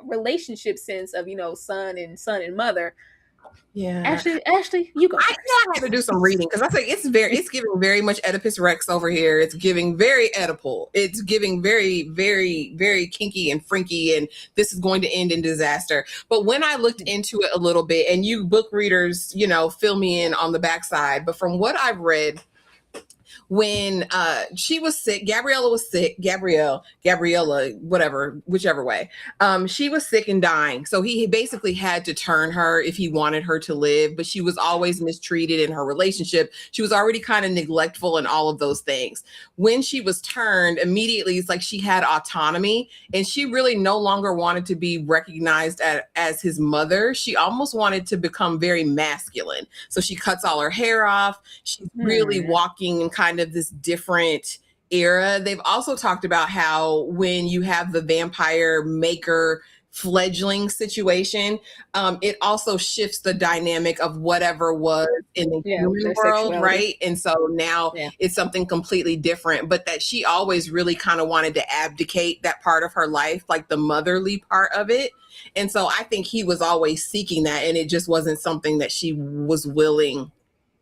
relationship sense of son and mother. Yeah, Ashley, you go. I had to do some reading because I think it's giving very much Oedipus Rex over here. It's giving very Oedipal. It's giving very, very, very kinky and freaky, and this is going to end in disaster. But when I looked into it a little bit, and you book readers, fill me in on the backside, but from what I've read, when she was sick, Gabriella, whatever, whichever way, she was sick and dying. So he basically had to turn her if he wanted her to live, but she was always mistreated in her relationship. She was already kind of neglectful and all of those things. When she was turned, immediately it's like she had autonomy, and she really no longer wanted to be recognized as his mother. She almost wanted to become very masculine. So she cuts all her hair off. She's really walking in kind of this different era. They've also talked about how when you have the vampire maker fledgling situation, it also shifts the dynamic of whatever was in the human world, right? And so now it's something completely different, but that she always really kind of wanted to abdicate that part of her life, like the motherly part of it. And so I think he was always seeking that, and it just wasn't something that she was willing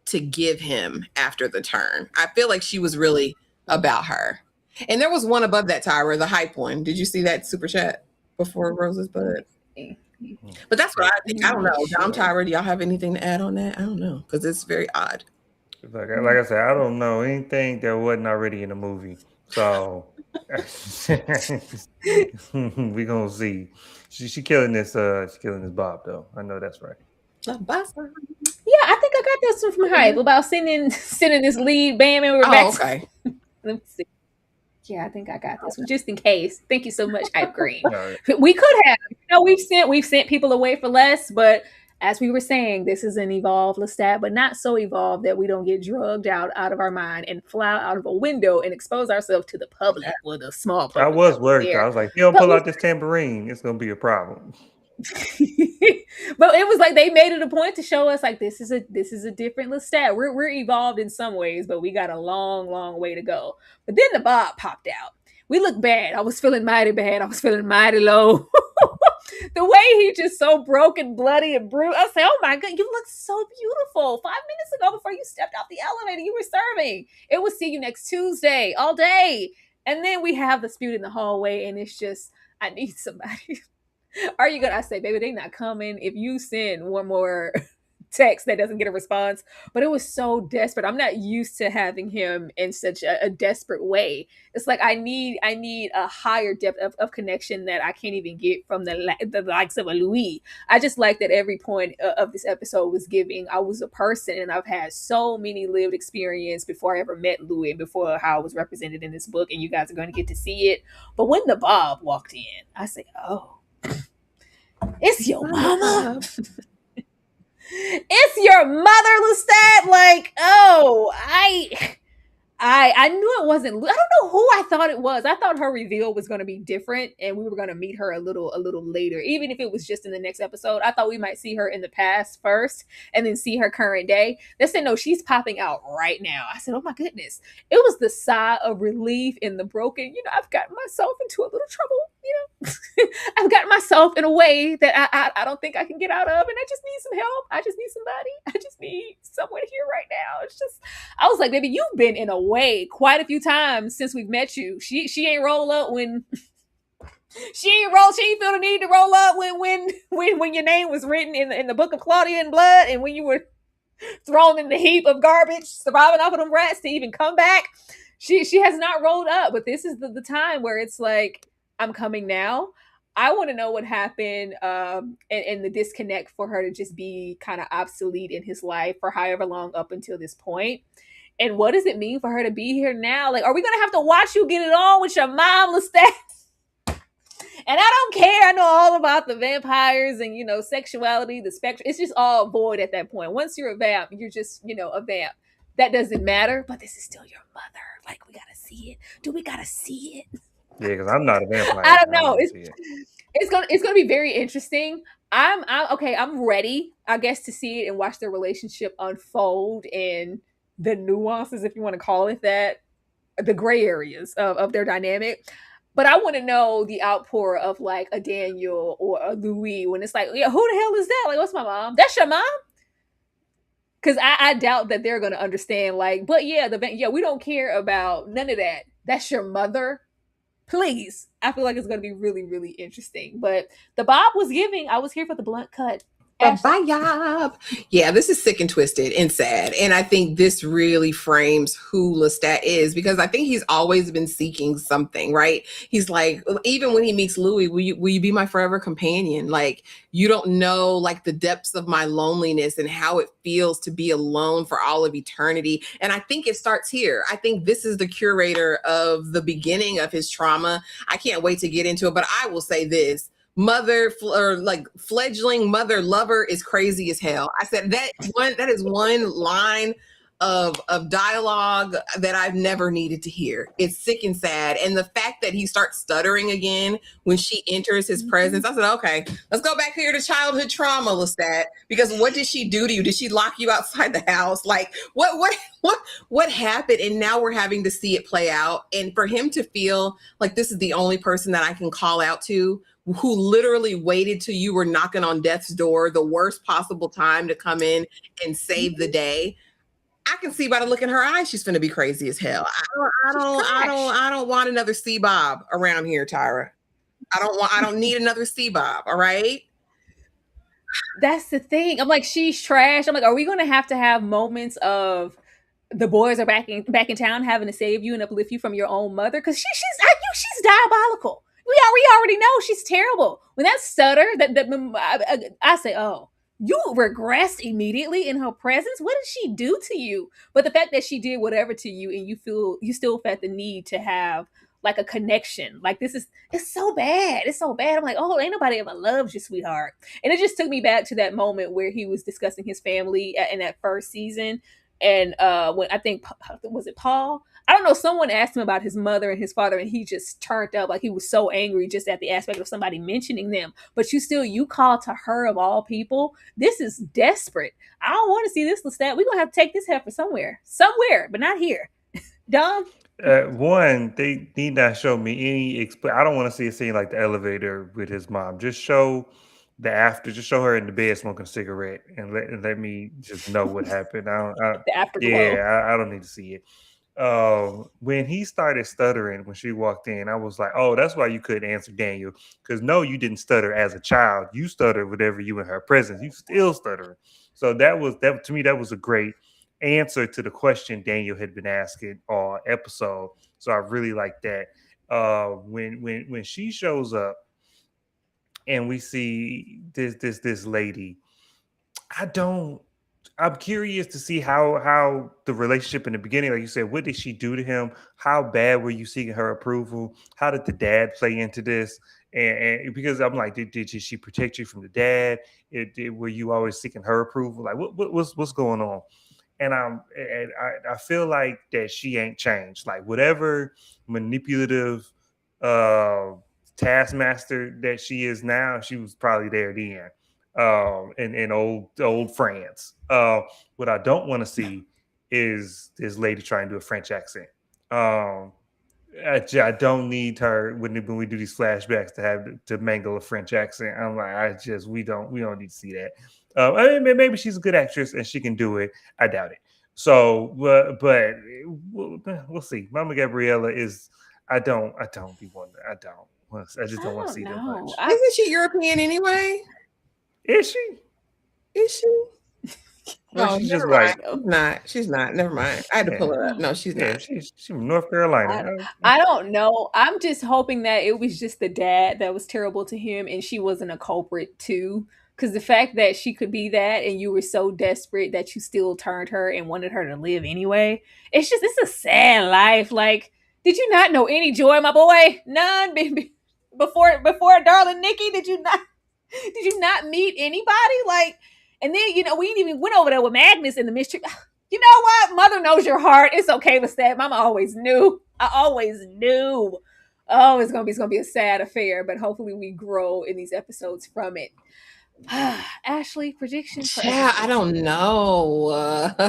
to give him after the turn. I feel like she was really about her. And there was one above that, Tyra, the hype one. Did you see that super chat before Rose's Bud? But that's what I think. I don't know. Dom, Tyra, do y'all have anything to add on that? I don't know, because it's very odd. Like I said, I don't know anything that wasn't already in the movie. So we gonna see. She killing this. She's killing this Bob though. I know that's right. Yeah, I think I got this one from Hype about sending this lead band member back. Okay. Let me see. Yeah, I think I got this one just in case. Thank you so much, Hype Green. Right. We could have, we've sent people away for less, but as we were saying, this is an evolved Lestat, but not so evolved that we don't get drugged out of our mind and fly out of a window and expose ourselves to the public with a small public. I was worried. I was like, you don't pull out this tambourine, it's gonna be a problem. But it was like they made it a point to show us like this is a different Lestat. We're evolved in some ways, but we got a long way to go. But then the Bob popped out. We look bad. I was feeling mighty bad. I was feeling mighty low. The way he just so broken, bloody, and bruised. I was like, oh my God, you look so beautiful. 5 minutes ago, before you stepped off the elevator, you were serving. It was see you next Tuesday, all day. And then we have the dispute in the hallway, and it's just, I need somebody. Are you gonna? I say, baby, they not coming. If you send one more text that doesn't get a response. But it was so desperate. I'm not used to having him in such a desperate way. It's like I need a higher depth of connection that I can't even get from the likes of a Louis. I just like that every point of this episode was giving I was a person, and I've had so many lived experience before I ever met Louis and before how I was represented in this book, and you guys are going to get to see it. But when the Bob walked in, I said, "Oh, it's your mama." It's your mother, Lestat. Like, oh, I knew it wasn't. I don't know who I thought it was. I thought her reveal was going to be different, and we were going to meet her a little later, even if it was just in the next episode. I thought we might see her in the past first, and then see her current day. They said no, she's popping out right now. I said, oh my goodness! It was the sigh of relief in the broken. I've gotten myself into a little trouble. I've gotten myself in a way that I don't think I can get out of, and I just need some help. I just need somebody. I just need someone here right now. It's just, I was like, baby, you've been in a way quite a few times since we've met you. She ain't roll up when she ain't feel the need to roll up when your name was written in the book of Claudia in blood, and when you were thrown in the heap of garbage, surviving off of them rats to even come back. She has not rolled up, but this is the time where it's like, I'm coming now. I want to know what happened and the disconnect for her to just be kind of obsolete in his life for however long up until this point. And what does it mean for her to be here now? Like, are we going to have to watch you get it on with your mom, Lestat? And I don't care. I know all about the vampires and, sexuality, the spectrum. It's just all void at that point. Once you're a vamp, you're just, a vamp. That doesn't matter. But this is still your mother. Like, we got to see it. Do we got to see it? Yeah, because I'm not a vampire. I don't know. It's gonna be very interesting. I'm okay. I'm ready, I guess, to see it and watch their relationship unfold and the nuances, if you want to call it that, the gray areas of their dynamic. But I want to know the outpour of like a Daniel or a Louis when it's like, yeah, who the hell is that? Like, what's my mom? That's your mom? Because I doubt that they're gonna understand. Like, but yeah, we don't care about none of that. That's your mother. Please. I feel like it's going to be really, really interesting. But the Bob was giving. I was here for the blunt cut. Yeah, this is sick and twisted and sad. And I think this really frames who Lestat is, because I think he's always been seeking something, right? He's like, even when he meets Louis, will you be my forever companion? Like, you don't know like the depths of my loneliness and how it feels to be alone for all of eternity. And I think it starts here. I think this is the curator of the beginning of his trauma. I can't wait to get into it, but I will say this. Fledgling mother lover is crazy as hell. I said that is one line of dialogue that I've never needed to hear. It's sick and sad. And the fact that he starts stuttering again when she enters his presence, I said, okay, let's go back here to childhood trauma, Lestat, because what did she do to you? Did she lock you outside the house? Like what happened? And now we're having to see it play out. And for him to feel like this is the only person that I can call out to, who literally waited till you were knocking on death's door, the worst possible time to come in and save the day. I can see by the look in her eyes, she's going to be crazy as hell. I don't want another C Bob around here, Tyra. I don't need another C Bob. All right. That's the thing. I'm like, she's trash. I'm like, are we going to have moments of the boys are back in town having to save you and uplift you from your own mother? Because she's diabolical. We already know she's terrible. When that stutter, I say, oh, you regressed immediately in her presence. What did she do to you? But the fact that she did whatever to you, and you still felt the need to have like a connection. Like it's so bad. It's so bad. I'm like, oh, ain't nobody ever loved you, sweetheart. And it just took me back to that moment where he was discussing his family in that first season. And when I think, was it Paul? I don't know, someone asked him about his mother and his father, and he just turned up. Like, he was so angry just at the aspect of somebody mentioning them. But you call to her of all people. This is desperate. I don't want to see this, Lestat. We're going to have to take this heifer somewhere, but not here. Dom? One, they need not show me any. I don't want to see a scene like the elevator with his mom. Just show the after. Just show her in the bed smoking a cigarette, and let me just know what happened. The afterglow. Yeah, I don't need to see it. When he started stuttering when she walked in, I was like, oh, that's why you couldn't answer Daniel. Because no, you didn't stutter as a child. You stuttered whenever you in her presence. You still stuttering. So that to me, that was a great answer to the question Daniel had been asking all episode. So I really like that. When she shows up and we see this lady, I don't. I'm curious to see how the relationship in the beginning, like you said, what did she do to him? How bad were you seeking her approval? How did the dad play into this? And because I'm like, did she protect you from the dad? Were you always seeking her approval? Like, what's going on? And I feel like that she ain't changed. Like whatever manipulative uh taskmaster that she is now, she was probably there then. In old France. What I don't want to see is this lady trying to do a French accent. Um, I don't need her when we do these flashbacks to have to mangle a French accent. I'm like, we don't need to see that. I mean, maybe she's a good actress and she can do it. I doubt it. So, but we'll see. Mama Gabriella is. I don't be one. I just don't want to see that much. Isn't she European anyway? Is she? Is she? No, she's just right. like She's not. Never mind. I had to pull it up. No, she's not. She's from North Carolina. I don't know. I'm just hoping that it was just the dad that was terrible to him and she wasn't a culprit too. Because the fact that she could be that and you were so desperate that you still turned her and wanted her to live anyway, it's a sad life. Like, did you not know any joy, my boy? None, baby. Before darling Nikki, did you not meet anybody? Like, and then, we ain't even went over there with Magnus in the mystery. You know what? Mother knows your heart. It's okay with that. Mama always knew. I always knew. Oh, it's gonna be a sad affair, but hopefully we grow in these episodes from it. Ashley, predictions for Yeah, I don't know.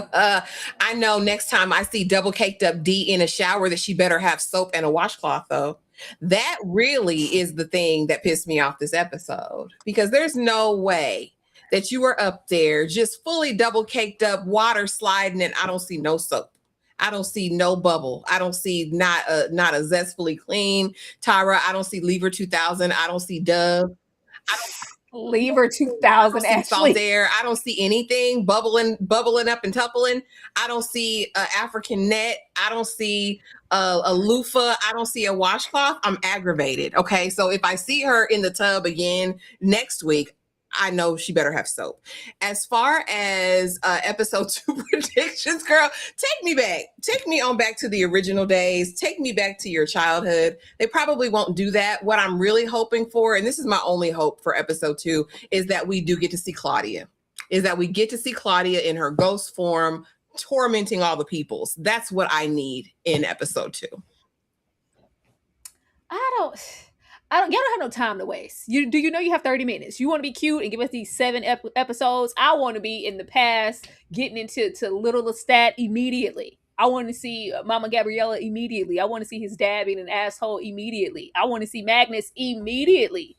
I know next time I see double caked up D in a shower that she better have soap and a washcloth, though. That really is the thing that pissed me off this episode, because there's no way that you are up there just fully double caked up, water sliding, and I don't see no soap. I don't see no bubble. I don't see not a zestfully clean Tyra. I don't see Lever 2000. I don't see Dove. I don't Lever 2000, Ashley. There. I don't see anything bubbling up and tuppling. I don't see an African net. I don't see a loofah. I don't see a washcloth. I'm aggravated. Okay, so if I see her in the tub again next week, I know she better have soap. As far as episode 2 predictions, girl, take me back. Take me on back to the original days. Take me back to your childhood. They probably won't do that. What I'm really hoping for, and this is my only hope for episode 2, is that we do get to see Claudia. Is that we get to see Claudia in her ghost form, tormenting all the peoples. That's what I need in episode 2. Y'all don't have no time to waste. You have 30 minutes. You want to be cute and give us these 7 episodes. I want to be in the past, getting into little Lestat immediately. I want to see Mama Gabriella immediately. I want to see his dad being an asshole immediately. I want to see Magnus immediately.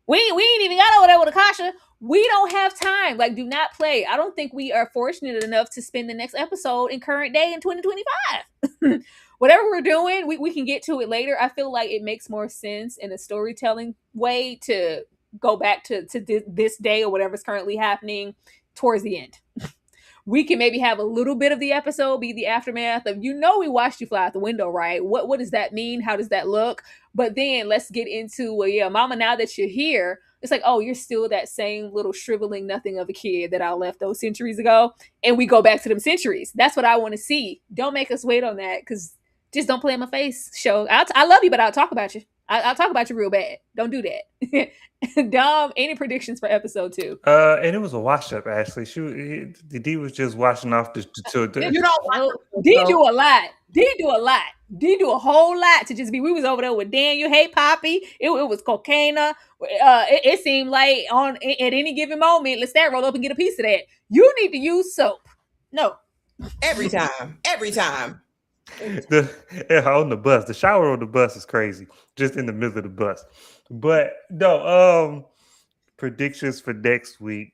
We ain't even got over there with Akasha. We don't have time. Like, do not play. I don't think we are fortunate enough to spend the next episode in current day in 2025. Whatever we're doing, we can get to it later. I feel like it makes more sense in a storytelling way to go back to this day or whatever's currently happening towards the end. We can maybe have a little bit of the episode be the aftermath of, we watched you fly out the window, right? What does that mean? How does that look? But then let's get into, Mama, now that you're here, it's like, oh, you're still that same little shriveling nothing of a kid that I left those centuries ago. And we go back to them centuries. That's what I want to see. Don't make us wait on that, because just don't play in my face, show. I love you, but I'll talk about you. I'll talk about you real bad. Don't do that. Dom, any predictions for episode 2? And it was a wash up, Ashley. The D was just washing off the. You don't. D do a lot. D do a whole lot to just be. We was over there with Daniel. Hey, Poppy. It was cocaina. It seemed like at any given moment, let's roll up and get a piece of that. You need to use soap. No. Every time. On the bus, the shower on the bus is crazy. Just in the middle of the bus. But no, predictions for next week.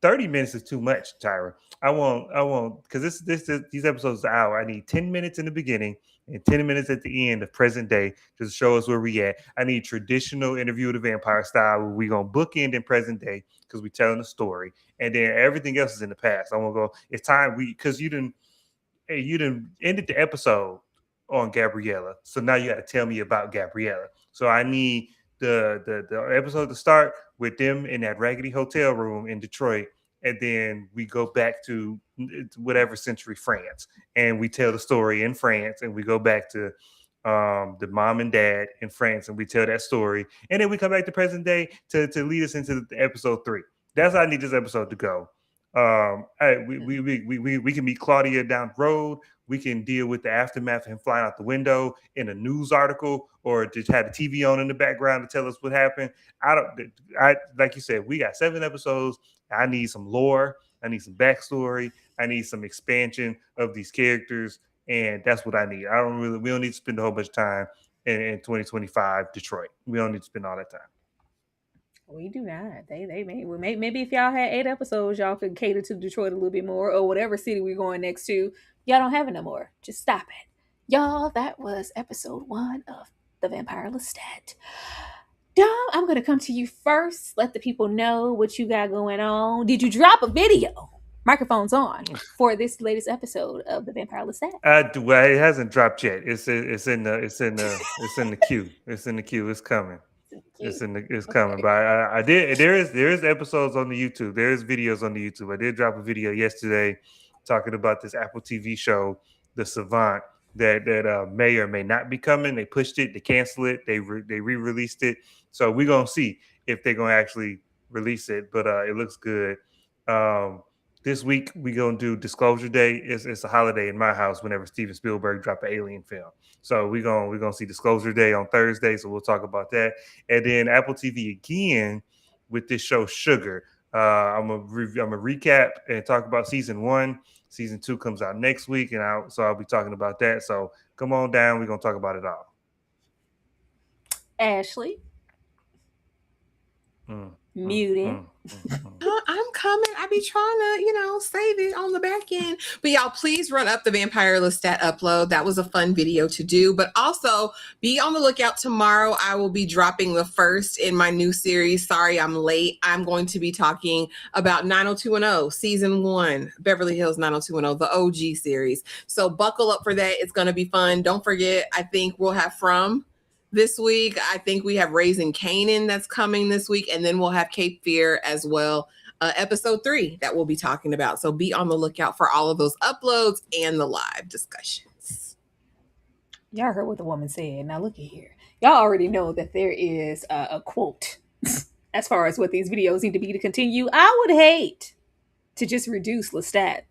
30 minutes is too much, Tyra. I won't, because these episodes are an hour. I need 10 minutes in the beginning and 10 minutes at the end of present day to show us where we at. I need traditional interview of the vampire style where we're going to bookend in present day because we're telling a story. And then everything else is in the past. I want to go, it's time because you didn't ended the episode on Gabriella. So now you got to tell me about Gabriella. So I need the episode to start with them in that raggedy hotel room in Detroit, and then we go back to whatever century France, and we tell the story in France, and we go back to the mom and dad in France, and we tell that story, and then we come back to present day to lead us into the episode 3. That's how I need this episode to go. We can meet Claudia down the road. We can deal with the aftermath of him flying out the window in a news article, or just have the TV on in the background to tell us what happened. I like you said, we got 7 episodes. I need some lore. I need some backstory. I need some expansion of these characters, and that's what I need. We don't need to spend a whole bunch of time in 2025 Detroit. We don't need to spend all that time. We do not. Maybe if y'all had 8 episodes, y'all could cater to Detroit a little bit more, or whatever city we're going next to. Y'all don't have it no more. Just stop it. Y'all, that was episode 1 of the Vampire Lestat. Dom, I'm going to come to you first. Let the people know what you got going on. Did you drop a video? Microphone's on for this latest episode of the Vampire Lestat. Well, it hasn't dropped yet. It's in the queue. It's in the queue. It's coming. It's coming. But I did. There is episodes on the YouTube. There is videos on the YouTube. I did drop a video yesterday talking about this Apple TV show, The Savant, that may or may not be coming. They pushed it. They canceled it. They re-released it. So we're gonna see if they're gonna actually release it. But it looks good. This week we're gonna do Disclosure Day. It's a holiday in my house whenever Steven Spielberg drop an alien film. So we're gonna see Disclosure Day on Thursday. So we'll talk about that. And then Apple TV again with this show Sugar. I'm gonna recap and talk about season 1. Season 2 comes out next week, and I'll be talking about that. So come on down. We're gonna talk about it all. Ashley. Muted. I'm coming. I be trying to, save it on the back end. But y'all, please run up the Vampire Lestat upload. That was a fun video to do. But also be on the lookout tomorrow. I will be dropping the first in my new series. Sorry, I'm late. I'm going to be talking about 90210 season 1, Beverly Hills 90210, the OG series. So buckle up for that. It's going to be fun. Don't forget, I think we'll have From this week. I think we have Raising Canaan that's coming this week, and then we'll have Cape Fear as well, episode 3 that we'll be talking about. So be on the lookout for all of those uploads and the live discussions. Y'all heard what the woman said. Now look at here. Y'all already know that there is a quote as far as what these videos need to be to continue. I would hate to just reduce Lestat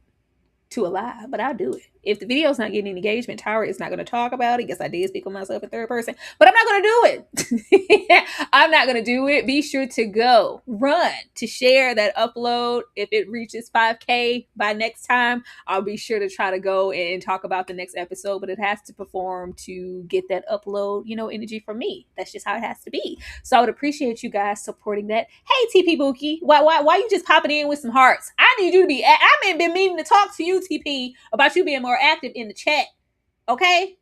to a lie, but I'll do it. If the video's not getting engagement, Tyra is not going to talk about it. Yes, I did speak on myself in third person, but I'm not going to do it. I'm not going to do it. Be sure to run to share that upload. If it reaches 5K by next time, I'll be sure to try to go and talk about the next episode, but it has to perform to get that upload, energy from me. That's just how it has to be. So I would appreciate you guys supporting that. Hey, TP Bookie, why you just popping in with some hearts? I need you to be, I've been meaning to talk to you, TP, about you being more active in the chat. Okay?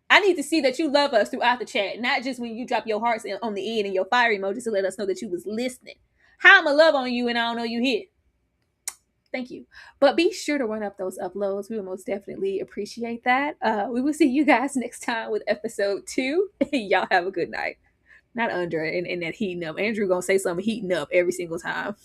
I need to see that you love us throughout the chat, not just when you drop your hearts on the end and your fire emojis to let us know that you was listening. How I'ma love on you and I don't know you here. Thank you. But be sure to run up those uploads. We will most definitely appreciate that. We will see you guys next time with episode 2. Y'all have a good night. Not Andrea and that heating up. Andrew gonna say something heating up every single time.